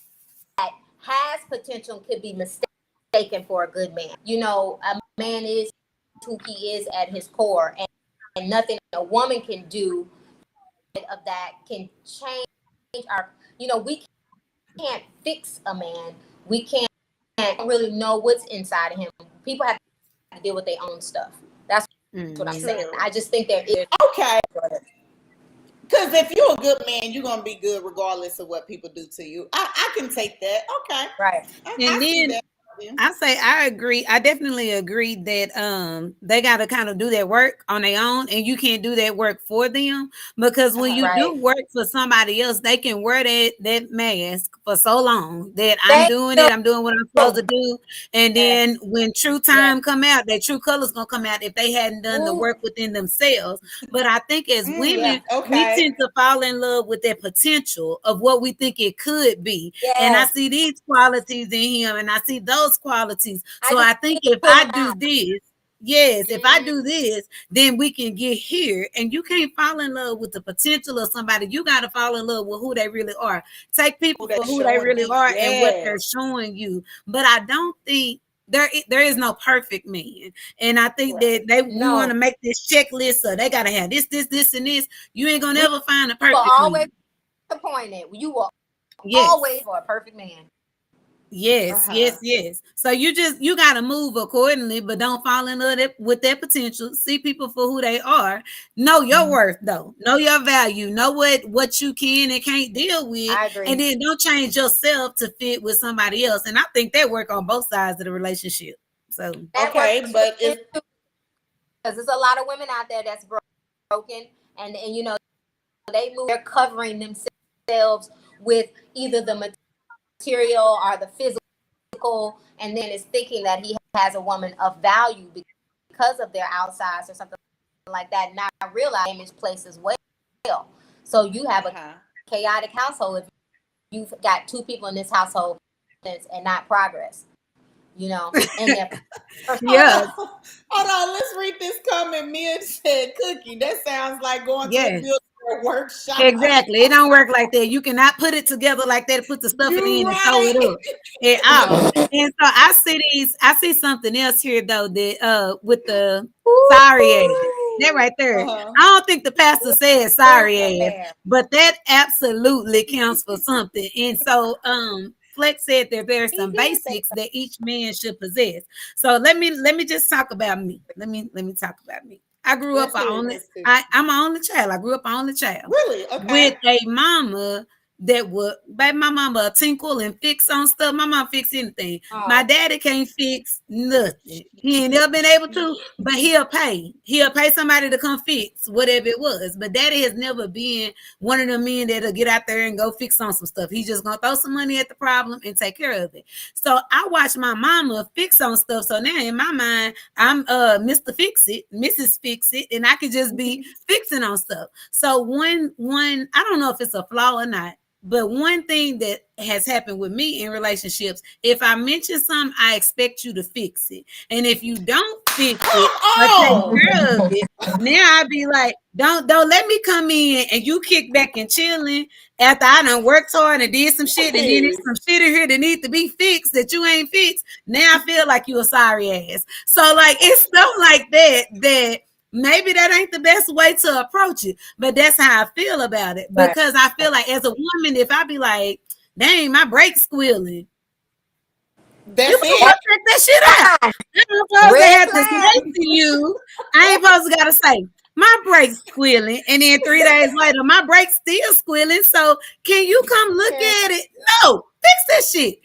[SPEAKER 2] has potential could be mistaken for a good man. You know, a man is who he is at his core, and nothing a woman can do of that can change our, you know, we can't fix a man. We can't really know what's inside of him. People have to deal with their own stuff. That's what I'm saying. I just think there is.
[SPEAKER 1] Okay. Because if you're a good man, you're going to be good regardless of what people do to you. I can take that. Okay.
[SPEAKER 2] Right.
[SPEAKER 3] And then I say I agree. I definitely agree that they got to kind of do that work on their own, and you can't do that work for them, because when you do work for somebody else, they can wear that mask for so long that I'm doing what I'm supposed to do, and then when true time come out, their true colors gonna come out if they hadn't done the work within themselves. But I think as women, we tend to fall in love with that potential of what we think it could be, and I see these qualities in him, and I see those qualities. So I think if I do this, if I do this, then we can get here. And you can't fall in love with the potential of somebody. You got to fall in love with who they really are. Take people for who they really are and what they're showing you. But I don't think there is no perfect man. And I think that they want to make this checklist, so they got to have this, and this. You ain't going to ever find a perfect man.
[SPEAKER 2] Always disappointed. You will always for a perfect man.
[SPEAKER 3] Yes. So you got to move accordingly, but don't fall in love with that potential. See people for who they are. Know your worth, though. Know your value. Know what you can and can't deal with.
[SPEAKER 2] I agree.
[SPEAKER 3] And then don't change yourself to fit with somebody else. And I think that work on both sides of the relationship. So
[SPEAKER 2] but because there's a lot of women out there that's broken, and you know they're covering themselves with either the material or the physical, and then is thinking that he has a woman of value because of their outsides or something like that, not realize image place as well. So you have a chaotic household if you've got two people in this household and not progress, you know. And
[SPEAKER 1] hold on, let's read this comment. Mia said, "Cookie, that sounds like going to a workshop."
[SPEAKER 3] Exactly. It don't work like that. You cannot put it together like that, put the stuff in and sew it up. And so I see something else here though, that with the sorry ass. That right there. I don't think the pastor said sorry ass, but that absolutely counts for something. And so Flex said that there are some basics that each man should possess. So let me just talk about me. Let me talk about me. I grew up I'm an only child. I grew up an only child.
[SPEAKER 1] Really? Okay.
[SPEAKER 3] With a mama that would, baby, my mama tinkle and fix on stuff. My mom fix anything. My daddy can't fix nothing. He ain't never been able to, but he'll pay somebody to come fix whatever it was. But daddy has never been one of the men that'll get out there and go fix on some stuff. He's just gonna throw some money at the problem and take care of it. So I watched my mama fix on stuff. So now in my mind, I'm Mr. Fix It, Mrs. Fix It, and I could just be fixing on stuff. So one, I don't know if it's a flaw or not, but one thing that has happened with me in relationships, if I mention something, I expect you to fix it. And if you don't fix it or take care of it, now I be like, don't let me come in and you kick back and chilling after I done worked hard and did some shit, and then there's some shit in here that need to be fixed that you ain't fixed. Now I feel like you a sorry ass. So like it's stuff like that maybe that ain't the best way to approach it, but that's how I feel about it. Because I feel like as a woman, if I be like, dang, my brakes squealing.
[SPEAKER 1] That's
[SPEAKER 3] you
[SPEAKER 1] it.
[SPEAKER 3] check that shit out. I'm supposed to have to say to you. I ain't supposed to gotta say my brakes squealing, and then 3 days later, my brakes still squealing. So can you come look at it? No, fix that shit.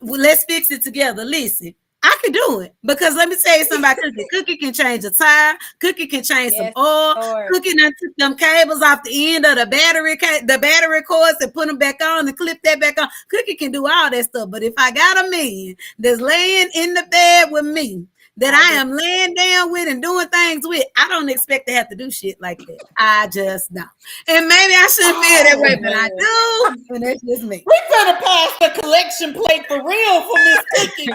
[SPEAKER 3] Well, let's fix it together. Listen, I can do it because let me tell you something about Cookie. Cookie can change a tire. Cookie can change some oil. Lord. Cookie done took them cables off the end of the battery cords and put them back on and clip that back on. Cookie can do all that stuff. But if I got a man that's laying in the bed with me, that I am laying down with and doing things with, I don't expect to have to do shit like that. I just don't. And maybe I shouldn't feel that way, but I do. And that's just me.
[SPEAKER 1] We better pass the collection plate for real for Miss Cookie.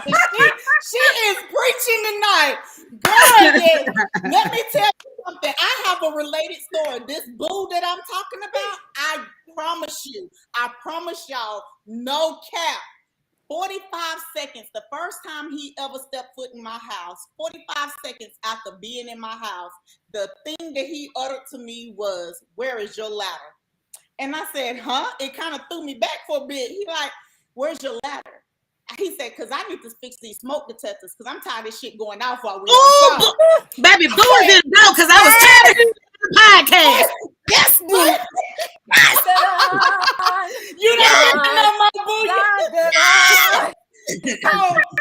[SPEAKER 1] She is preaching tonight. Girl, let me tell you something. I have a related story. This boo that I'm talking about, I promise y'all, no cap. 45 seconds, the first time he ever stepped foot in my house, 45 seconds after being in my house, the thing that he uttered to me was, "Where is your ladder?" And I said, "Huh?" It kind of threw me back for a bit. He like, "Where's your ladder?" He said, "Because I need to fix these smoke detectors because I'm tired of this shit going off while we on the phone."
[SPEAKER 3] Baby, boo didn't know because I was tired of the podcast. Yes, boo.
[SPEAKER 1] You don't know my boo. So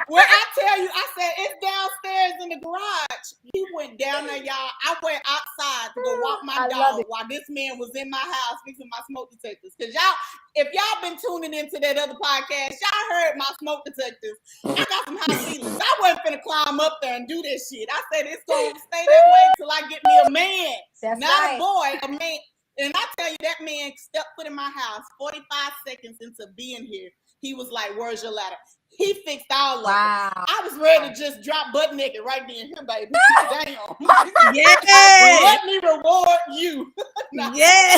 [SPEAKER 1] when I tell you, I said it's downstairs in the garage. He went down there, y'all. I went outside to go walk my dog while this man was in my house fixing my smoke detectors. Cause y'all, if y'all been tuning into that other podcast, y'all heard my smoke detectors. I got some high feelings. I wasn't finna climb up there and do this shit. I said it's gonna stay that way till I get me a man.
[SPEAKER 2] That's
[SPEAKER 1] not
[SPEAKER 2] right.
[SPEAKER 1] A boy, a man. And I tell you, that man stepped foot in my house 45 seconds into being here. He was like, "Where's your ladder?" He fixed all of it. I was ready to just drop butt naked right then here, baby. Damn.
[SPEAKER 3] Yeah.
[SPEAKER 1] Let me reward you.
[SPEAKER 3] Yeah.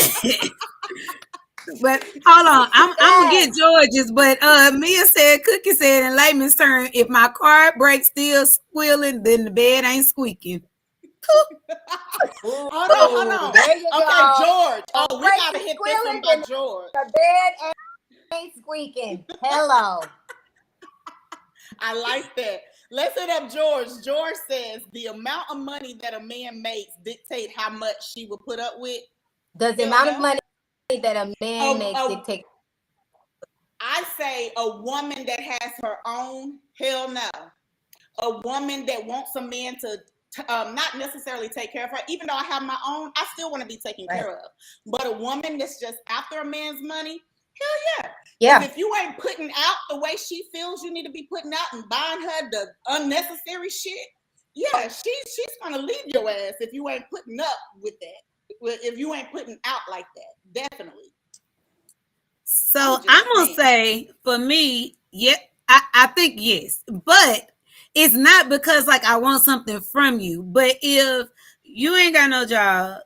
[SPEAKER 3] But hold on, I'm gonna get George's. But Mia said, Cookie said in layman's term, if my car brakes still squealing, then the bed ain't squeaking.
[SPEAKER 1] Hold on. Okay, George. Oh, we gotta hit this one by George.
[SPEAKER 2] The bed ain't squeaking. Hello.
[SPEAKER 1] I like that. Let's hit up George. George says the amount of money that a man makes dictate how much she will put up with.
[SPEAKER 2] Does the amount of money that a man makes dictate?
[SPEAKER 1] I say a woman that has her own, hell no. A woman that wants a man to not necessarily take care of her, even though I have my own, I still want to be taken care of. But a woman that's just after a man's money, hell yeah. Yeah. If you ain't putting out the way she feels you need to be putting out and buying her the unnecessary shit, yeah, she's gonna leave your ass if you ain't putting up with that. If you ain't putting out like that, definitely.
[SPEAKER 3] So I'm gonna say for me, yeah, I think yes, but it's not because like I want something from you. But if you ain't got no job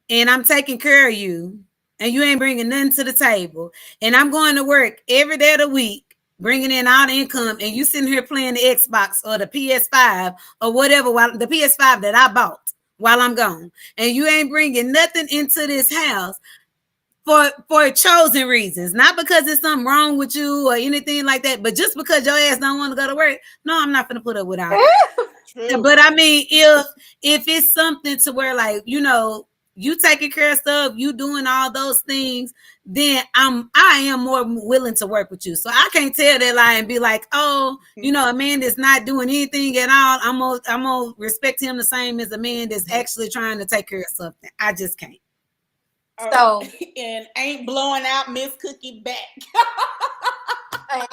[SPEAKER 3] and I'm taking care of you, and you ain't bringing nothing to the table, and I'm going to work every day of the week, bringing in all the income, and you sitting here playing the Xbox or the PS5 or whatever, while the PS5 that I bought while I'm gone, and you ain't bringing nothing into this house for chosen reasons, not because there's something wrong with you or anything like that, but just because your ass don't want to go to work. No, I'm not gonna put up with all that. But I mean, if it's something to where, like, you know, you taking care of stuff, you doing all those things, then I am more willing to work with you. So I can't tell that lie and be like, oh, you know, a man that's not doing anything at all, I'm gonna respect him the same as a man that's actually trying to take care of something. I just can't.
[SPEAKER 2] So
[SPEAKER 1] and ain't blowing out Miss Cookie back.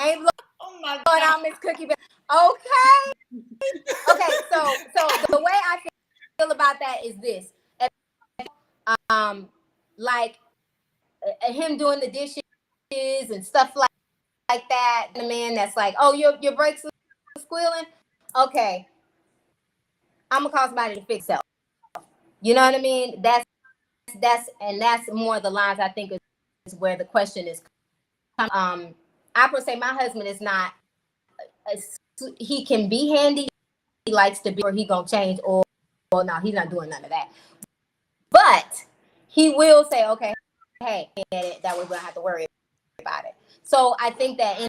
[SPEAKER 2] Ain't blowing out Miss Cookie back. Okay. So the way I feel about that is this. Like him doing the dishes and stuff like that. The man that's like, oh, your brakes are squealing. Okay, I'm gonna call somebody to fix it. You know what I mean? That's more the lines I think is where the question is. I per se, my husband is not. He can be handy. He likes to be, or he gonna change, or no, he's not doing none of that. But he will say, okay, hey, that way we don't have to worry about it. So I think that in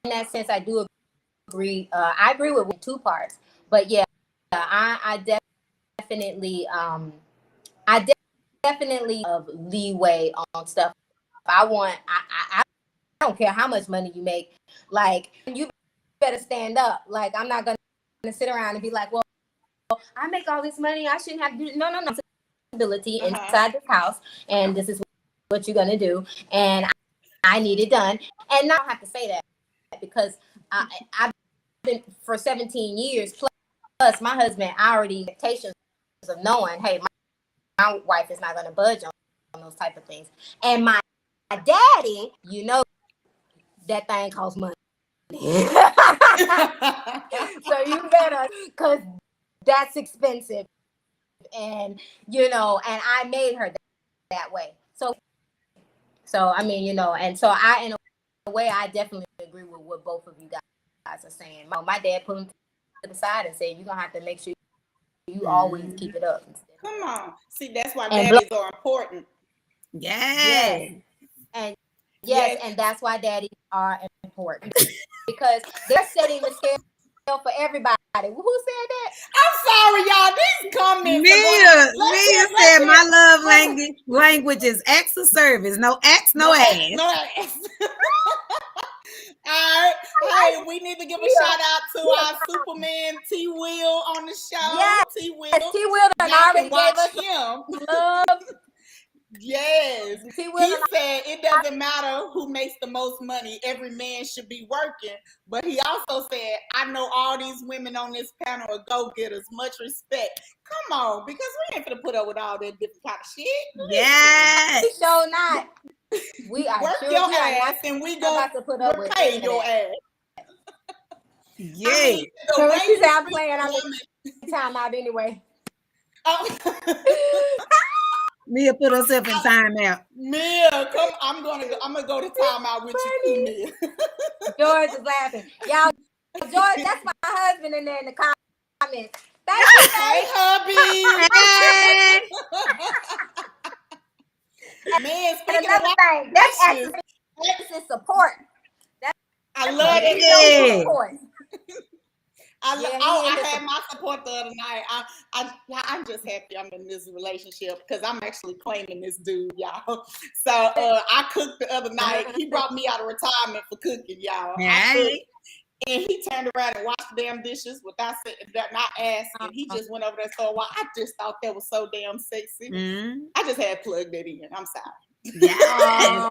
[SPEAKER 2] that sense, I do agree. I agree with two parts, but yeah, I definitely, have leeway on stuff. I don't care how much money you make. Like, you better stand up. Like, I'm not gonna sit around and be like, well, I make all this money, I shouldn't have to do. No. Responsibility inside this house, and this is what you're gonna do, and I need it done. And now I have to say that because I've been for 17 years plus my husband already expectations of knowing, hey, my wife is not gonna budge on those type of things. And my daddy, that thing costs money. So you better, because that's expensive. And, and I made her that way. So I mean, and so in a way, I definitely agree with what both of you guys are saying. My dad put him to the side and said, you're going to have to make sure you always keep it up.
[SPEAKER 1] Come on. See, that's why daddies are important.
[SPEAKER 3] Yes.
[SPEAKER 2] And yes, and that's why daddies are important. Because they're setting the scale for everybody. Who said that?
[SPEAKER 1] I'm sorry, y'all. These comments.
[SPEAKER 3] Mia said my love language is acts of service. No acts, no ass.
[SPEAKER 1] No ass. All right. Hey, we need to give a shout out to our Superman T Will on the show.
[SPEAKER 2] Yes.
[SPEAKER 1] T Will
[SPEAKER 2] already gave us
[SPEAKER 1] him.
[SPEAKER 2] Love.
[SPEAKER 1] Yes. He said it doesn't matter who makes the most money. Every man should be working. But he also said, I know all these women on this panel are go-getters. Much respect. Come on, because we ain't gonna put up with all that different kind of shit.
[SPEAKER 3] Yes.
[SPEAKER 2] We sure not. We are
[SPEAKER 1] work your ass and we gonna pay your ass.
[SPEAKER 3] Yeah.
[SPEAKER 1] I mean,
[SPEAKER 2] so when she said I'm playing, I'm time out anyway.
[SPEAKER 1] Oh.
[SPEAKER 3] Mia put herself in timeout.
[SPEAKER 1] Mia, come! I'm gonna go to timeout with you too, Mia.
[SPEAKER 2] George is laughing, y'all. George, that's my husband in there in the comments. Thank you,
[SPEAKER 1] hey, hubby.
[SPEAKER 2] Hey.
[SPEAKER 1] Man, speaking
[SPEAKER 2] another
[SPEAKER 1] of
[SPEAKER 2] thing, that's actually support.
[SPEAKER 1] I love it.
[SPEAKER 2] Support.
[SPEAKER 1] I had my support the other night. I'm just happy I'm in this relationship because I'm actually claiming this dude, y'all. So I cooked the other night. He brought me out of retirement for cooking, y'all.
[SPEAKER 3] Right.
[SPEAKER 1] And he turned around and washed the damn dishes without not asking. He just went over there for a while. I just thought that was so damn sexy.
[SPEAKER 3] Mm-hmm.
[SPEAKER 1] I just had to plug that in. I'm sorry.
[SPEAKER 3] Yeah.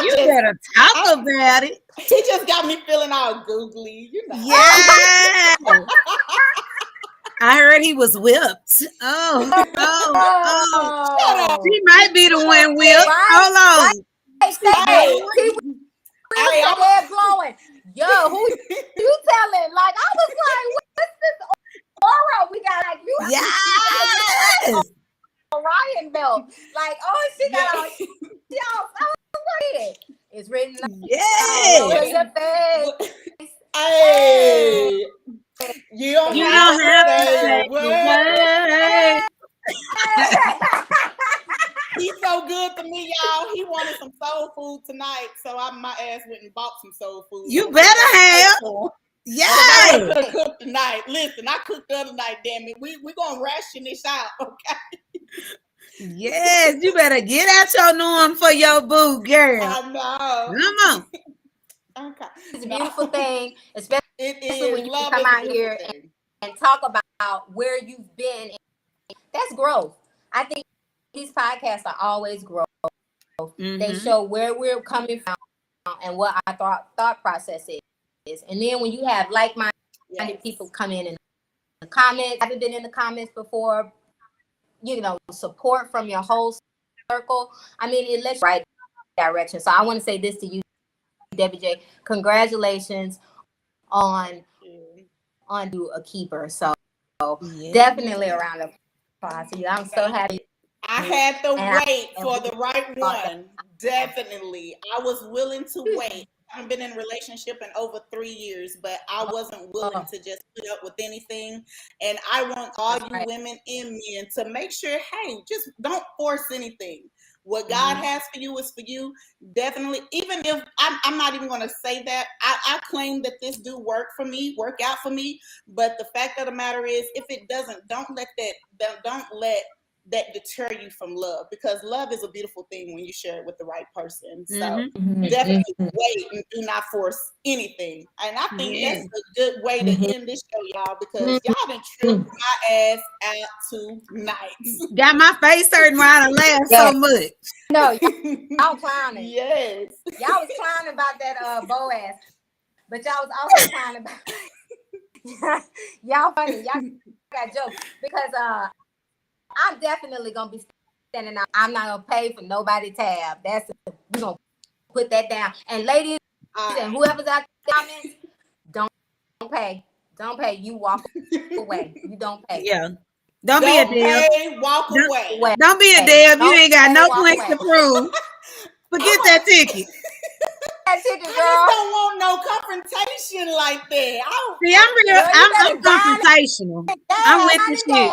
[SPEAKER 3] You better talk about it.
[SPEAKER 1] He just got me feeling all googly,
[SPEAKER 3] Yeah. I heard he was whipped. Oh. He might be the one whipped. Hold on.
[SPEAKER 2] Hey, blowing. Yo, who you telling? Like, I was like, what's this aura we got? Like, you
[SPEAKER 3] yes.
[SPEAKER 2] Orion belt. Like, oh, she got all it's written.
[SPEAKER 3] Yes.
[SPEAKER 2] Your face.
[SPEAKER 1] Hey. You don't have to say a word. He's so good to me, y'all. He wanted some soul food tonight, so my ass went and bought some soul food.
[SPEAKER 3] You better have.
[SPEAKER 1] Yeah. I cooked tonight. Listen, I cooked the other night, damn it. We gonna ration this out, okay?
[SPEAKER 3] Yes, you better get out your norm for your boo, girl.
[SPEAKER 1] I know.
[SPEAKER 3] Come
[SPEAKER 1] on. Okay.
[SPEAKER 2] It's a beautiful thing, especially when you
[SPEAKER 1] Love
[SPEAKER 2] come out here and talk about where you've been. That's growth. I think these podcasts are always growth. Mm-hmm. They show where we're coming from and what our thought process is. And then when you have like-minded people come in the comments, I haven't been in the comments before, support from your whole circle. I mean, it lets you right direction. So I want to say this to you, Debbie J. Congratulations on a keeper. So definitely a round of applause to you. I'm so happy.
[SPEAKER 1] I had to wait for the right one. Definitely. I was willing to wait. I haven't been in a relationship in over 3 years, but I wasn't willing to just put up with anything. And I want all you women and men to make sure, hey, just don't force anything. What God has for you is for you. Definitely. Even if I'm not even going to say that, I claim that this do work out for me. But the fact of the matter is, if it doesn't, don't let that deter you from love, because love is a beautiful thing when you share it with the right person. So definitely wait and do not force anything. And I think that's a good way to end this show, y'all, because y'all done tripped my ass out tonight.
[SPEAKER 3] Got my face hurting while I laugh so much.
[SPEAKER 2] No, y'all clowning.
[SPEAKER 1] Yes.
[SPEAKER 2] Y'all was clowning about that Boaz, but y'all was also clowning about y'all funny. Y'all got jokes because I'm definitely gonna be standing out. I'm not gonna pay for nobody tab. We're gonna put that down. And ladies and whoever's out there, don't pay. Don't pay. You walk away. You don't pay.
[SPEAKER 3] Yeah. Don't be a
[SPEAKER 1] Deb. Walk away.
[SPEAKER 3] Don't be a Deb. You ain't got no points to prove. Forget that ticket.
[SPEAKER 2] That ticket, girl.
[SPEAKER 1] I just don't want no confrontation like that.
[SPEAKER 3] See, I'm real. I'm confrontational. I'm with the shit.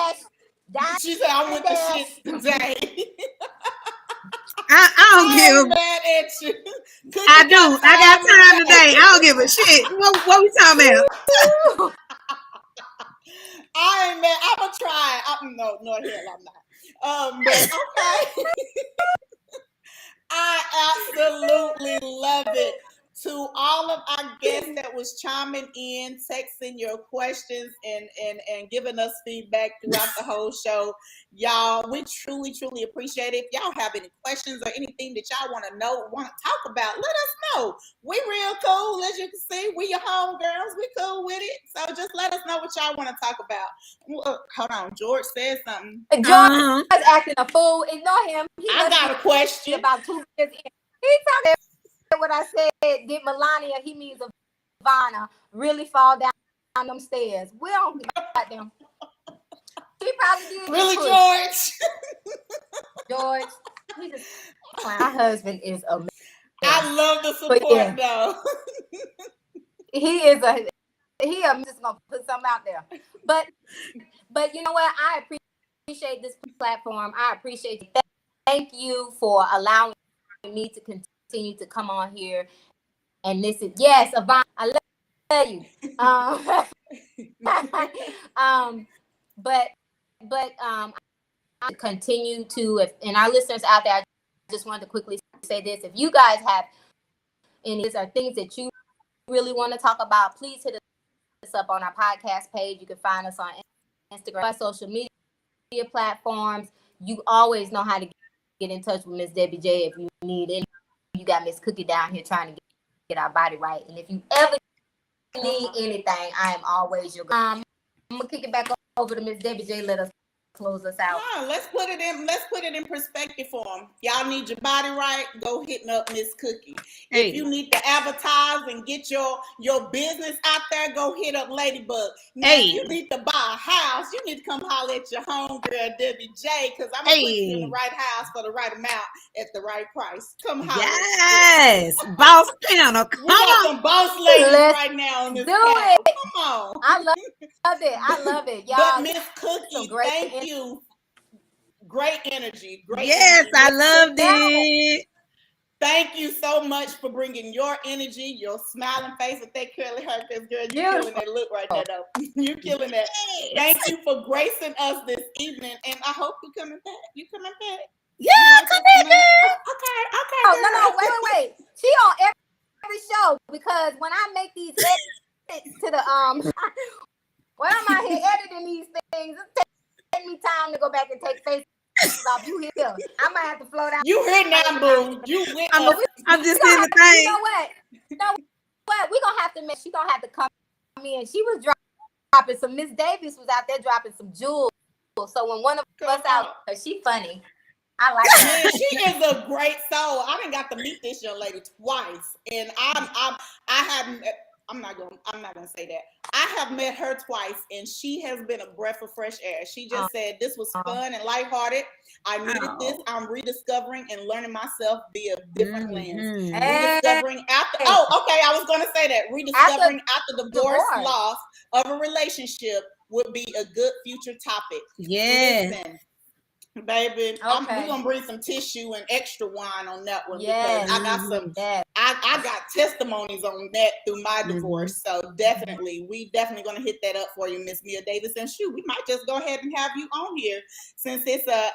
[SPEAKER 1] She said, "I'm with the shit today."
[SPEAKER 3] I don't give.
[SPEAKER 1] Mad at you.
[SPEAKER 3] I do. I got time today. I don't give a shit. What we talking about?
[SPEAKER 1] I ain't mad. I'm gonna try. No, hell, I'm not. But okay. I absolutely love it. To all of our guests that was chiming in, texting your questions and giving us feedback throughout the whole show, y'all, we truly appreciate it. If y'all have any questions or anything that y'all want to know, want to talk about, let us know. We real cool, as you can see. We your homegirls. We cool with it. So just let us know what y'all want to talk about. Hold on, George said something.
[SPEAKER 2] George is acting a fool. Ignore him.
[SPEAKER 1] I got a question.
[SPEAKER 2] About 2 years in. He talking what I said. Did Melania, he means Ivana, really fall down them stairs? We don't got them. He probably did.
[SPEAKER 1] Really, George?
[SPEAKER 2] George, he just. My husband is amazing.
[SPEAKER 1] I love the support, though.
[SPEAKER 2] I'm just gonna put something out there. But you know what? I appreciate this platform. I appreciate it. Thank you for allowing me to continue to come on here and listen. Yes, Ivana, I love you. But I continue to, and our listeners out there, I just wanted to quickly say this: if you guys have any things that you really want to talk about, please hit us up on our podcast page. You can find us on Instagram, our social media platforms. You always know how to get in touch with Miss Debbie J if you need any. You got Miss Cookie down here trying to get our body right. And if you ever need anything, I am always your girl. I'm gonna kick it back over to Miss Debbie J. Let us close us out.
[SPEAKER 1] Let's put it in perspective for them. Y'all need your body right, go hitting up Miss Cookie. Hey. If you need to advertise and get your business out there, go hit up Ladybug. Now, if you need to buy a house, you need to come holler at your homegirl Debbie J, because I'm gonna put you in the right house for the right amount at the right price. Come holler.
[SPEAKER 3] Yes, boss piano.
[SPEAKER 1] We got some boss ladies right now on this panel. Come on.
[SPEAKER 2] I love it. Y'all.
[SPEAKER 1] But Miss Cookie, thank you. Great energy.
[SPEAKER 3] Yes, I loved it.
[SPEAKER 1] Thank you so much for bringing your energy, your smiling face with that curly hair. Because girl, you're killing that look right there, though. You're killing that. Yes. Thank you for gracing us this evening, and I hope you're coming back. You coming back?
[SPEAKER 3] Yeah, come back, girl.
[SPEAKER 1] Okay.
[SPEAKER 2] Oh, no, wait. She on every show, because when I make these edits to the when I'm out here editing these things, it takes me time to go back and take faces off. You here? I might have to float out.
[SPEAKER 1] You here now, boo? You with us?
[SPEAKER 3] I'm just in the thing.
[SPEAKER 2] You know what? We gonna have to make. She gonna have to come in. She was dropping some. Miss Davis was out there dropping some jewels. So when one of us out, she funny. I like her.
[SPEAKER 1] Man, she is a great soul. I done got to meet this young lady twice, and I'm not gonna say that. I have met her twice, and she has been a breath of fresh air. She just said this was fun and lighthearted. I needed this. I'm rediscovering and learning myself via different lens. Rediscovering after. Oh, okay. I was gonna say that. Rediscovering after divorce, loss of a relationship would be a good future topic.
[SPEAKER 3] Yeah.
[SPEAKER 1] Listen, Baby,
[SPEAKER 2] Okay.
[SPEAKER 1] we're gonna bring some tissue and extra wine on that one
[SPEAKER 2] Yes.
[SPEAKER 1] because I got some.
[SPEAKER 2] Yes.
[SPEAKER 1] I got testimonies on that through my divorce, so we definitely gonna hit that up for you, Miss Mia Davis. And shoot, we might just go ahead and have you on here since it's a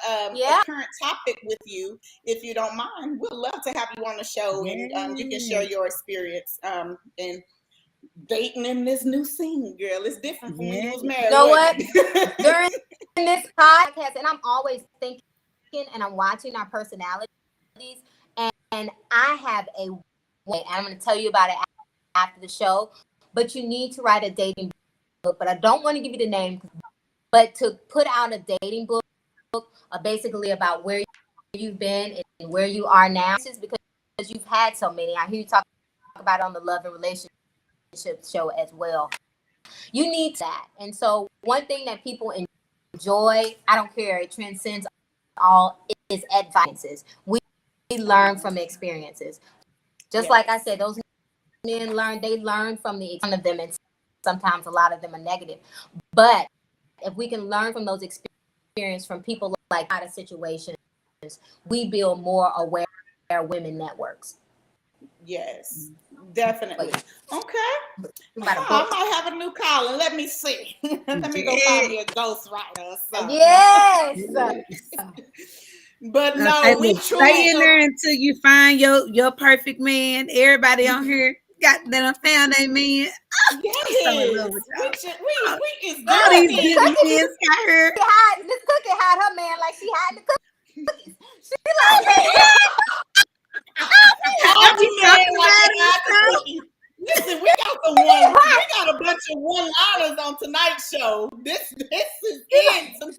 [SPEAKER 1] current topic with you, if you don't mind. We'd love to have you on the show, and you can share your experience and dating in this new scene, girl. It's different from when you was married.
[SPEAKER 2] You know what? During this podcast, and I'm always thinking and I'm watching our personalities, and I have a way, and I'm going to tell you about it after the show, but you need to write a dating book, but I don't want to give you the name, but to put out a dating book basically about where you've been and where you are now, because you've had so many. I hear you talk about it on the Love and Relationship show as well. You need that. And so one thing that people enjoy, I don't care, it transcends all, is advices. We learn from experiences. Just like I said, those men learn from the one of them, and sometimes a lot of them are negative. But if we can learn from those experiences from people like out of situations, we build more aware women networks.
[SPEAKER 1] Yes, definitely. Okay. I might have a new caller. Let me see. Let me go find me a ghostwriter or something.
[SPEAKER 2] Yes.
[SPEAKER 1] But no, we
[SPEAKER 3] stay in there until you find your perfect man. Everybody on here got that found a man.
[SPEAKER 1] Yes. We is
[SPEAKER 3] all these good men got her.
[SPEAKER 2] This Cookie had her man like she had the cookies. She like
[SPEAKER 1] Listen, we got a bunch of one-liners on tonight's show. This is it tonight.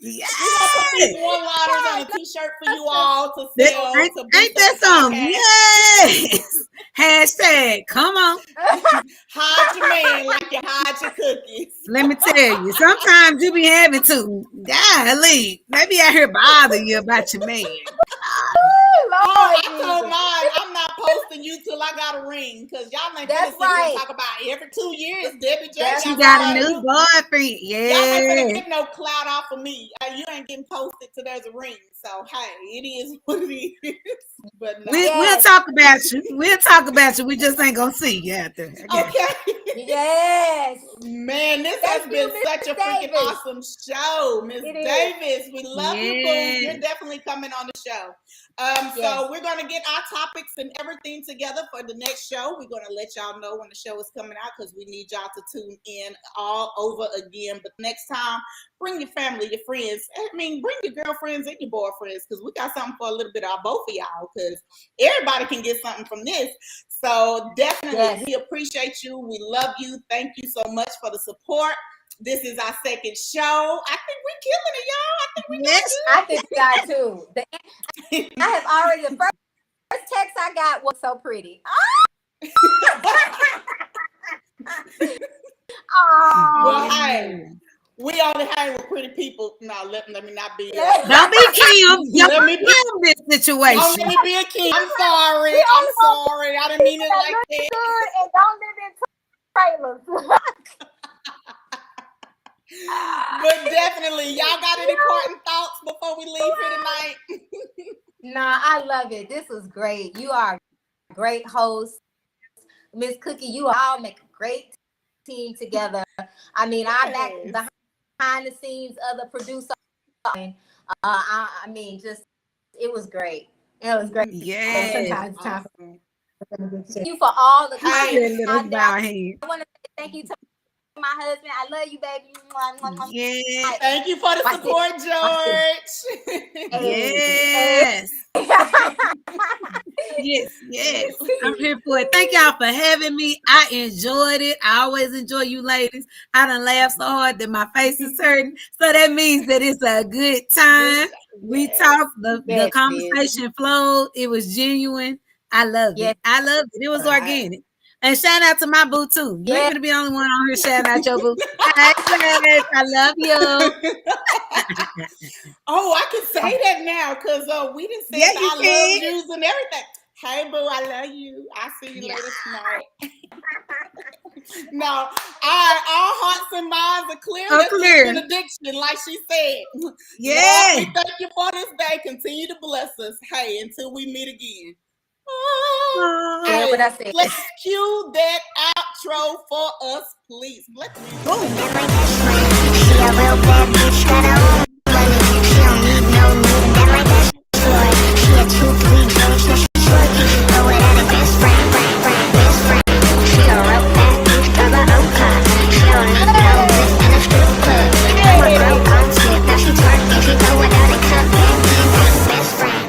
[SPEAKER 3] Yes.
[SPEAKER 1] We gonna put these one-liners on a t-shirt for you all to sell.
[SPEAKER 3] Ain't that something? Yes. Hashtag, come on.
[SPEAKER 1] Hide your man like you hide your cookies.
[SPEAKER 3] Let me tell you, sometimes you be having to. Golly, maybe out here bother you about your man.
[SPEAKER 1] I told mine, I'm not posting you till I got a ring, because y'all ain't gonna talk about every 2 years. Debbie J.
[SPEAKER 3] She got a new boyfriend. Yeah.
[SPEAKER 1] Y'all ain't gonna get no clout off of me. You ain't getting posted till there's a ring. So hey, it is what it is. But no.
[SPEAKER 3] We'll talk about you. We'll talk about you. We just ain't gonna see you out there.
[SPEAKER 1] Okay.
[SPEAKER 2] Yes.
[SPEAKER 1] Man, this has been such a freaking awesome show, Miss Davis. We love you, boo. You're definitely coming on the show. So we're gonna get our topics and everything together for the next show. We're gonna let y'all know when the show is coming out, because we need y'all to tune in all over again. But next time, bring your family, your friends. Bring your girlfriends and your boyfriends, because we got something for a little bit of both of y'all, because everybody can get something from this. So definitely, we appreciate you. We love you. Thank you so much for the support. This is our second show. I think we're killing it, y'all. I think we're doing good.
[SPEAKER 2] I think we are too. I have already, the first text I got was so pretty.
[SPEAKER 1] Well, hey, we only hang with pretty people. No, let me not be.
[SPEAKER 3] Don't be Kim. Don't be Kim this situation.
[SPEAKER 1] Don't let me be a Kim. I'm sorry. I didn't mean it like that.
[SPEAKER 2] Good and don't live in trailers.
[SPEAKER 1] But definitely, y'all got any important thoughts before we leave here tonight?
[SPEAKER 2] Nah, I love it. This was great. You are a great host. Miss Cookie, you all make a great team together. I mean, I back behind the scenes of the producer. Just it was great. It was great.
[SPEAKER 3] Yeah.
[SPEAKER 2] Thank you for all the
[SPEAKER 3] I
[SPEAKER 2] want to say thank you to my husband. I love you, baby.
[SPEAKER 3] Yeah.
[SPEAKER 1] Thank you for the support, George.
[SPEAKER 3] Yes. Yes. I'm here for it. Thank y'all for having me. I enjoyed it. I always enjoy you ladies. I done laughed so hard that my face is hurting. So that means that it's a good time. We talked, the conversation flowed. It was genuine. I loved it. It was organic. And shout out to my boo too. You ain't gonna be the only one on here shouting out your boo. Hi, Chris. I love you.
[SPEAKER 1] Oh, I can say that now, because we didn't say I love yous and everything. Hey boo, I love you. I'll see you later tonight. No, all hearts and minds are clear.
[SPEAKER 3] Oh,
[SPEAKER 1] Let's
[SPEAKER 3] clear.
[SPEAKER 1] get benediction, like she said.
[SPEAKER 3] Yeah.
[SPEAKER 1] Lord, we thank you for this day. Continue to bless us. Hey, until we meet again.
[SPEAKER 2] Yeah, what I said.
[SPEAKER 1] Let's cue that outro for us, please. Let me.
[SPEAKER 5] She a real bad bitch, got her own money. She don't need no nigga that like that short. She a 2-3 bitch, yeah, she short. Go without a best friend, best friend. She a real bad bitch, got her own car. She don't need no bitch in a strip club. I'm a girl on tip, now she twerking. She go without a cup, best friend.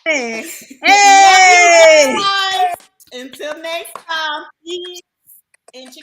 [SPEAKER 3] Hey.
[SPEAKER 1] Love you guys. Until next time, peace and chicken.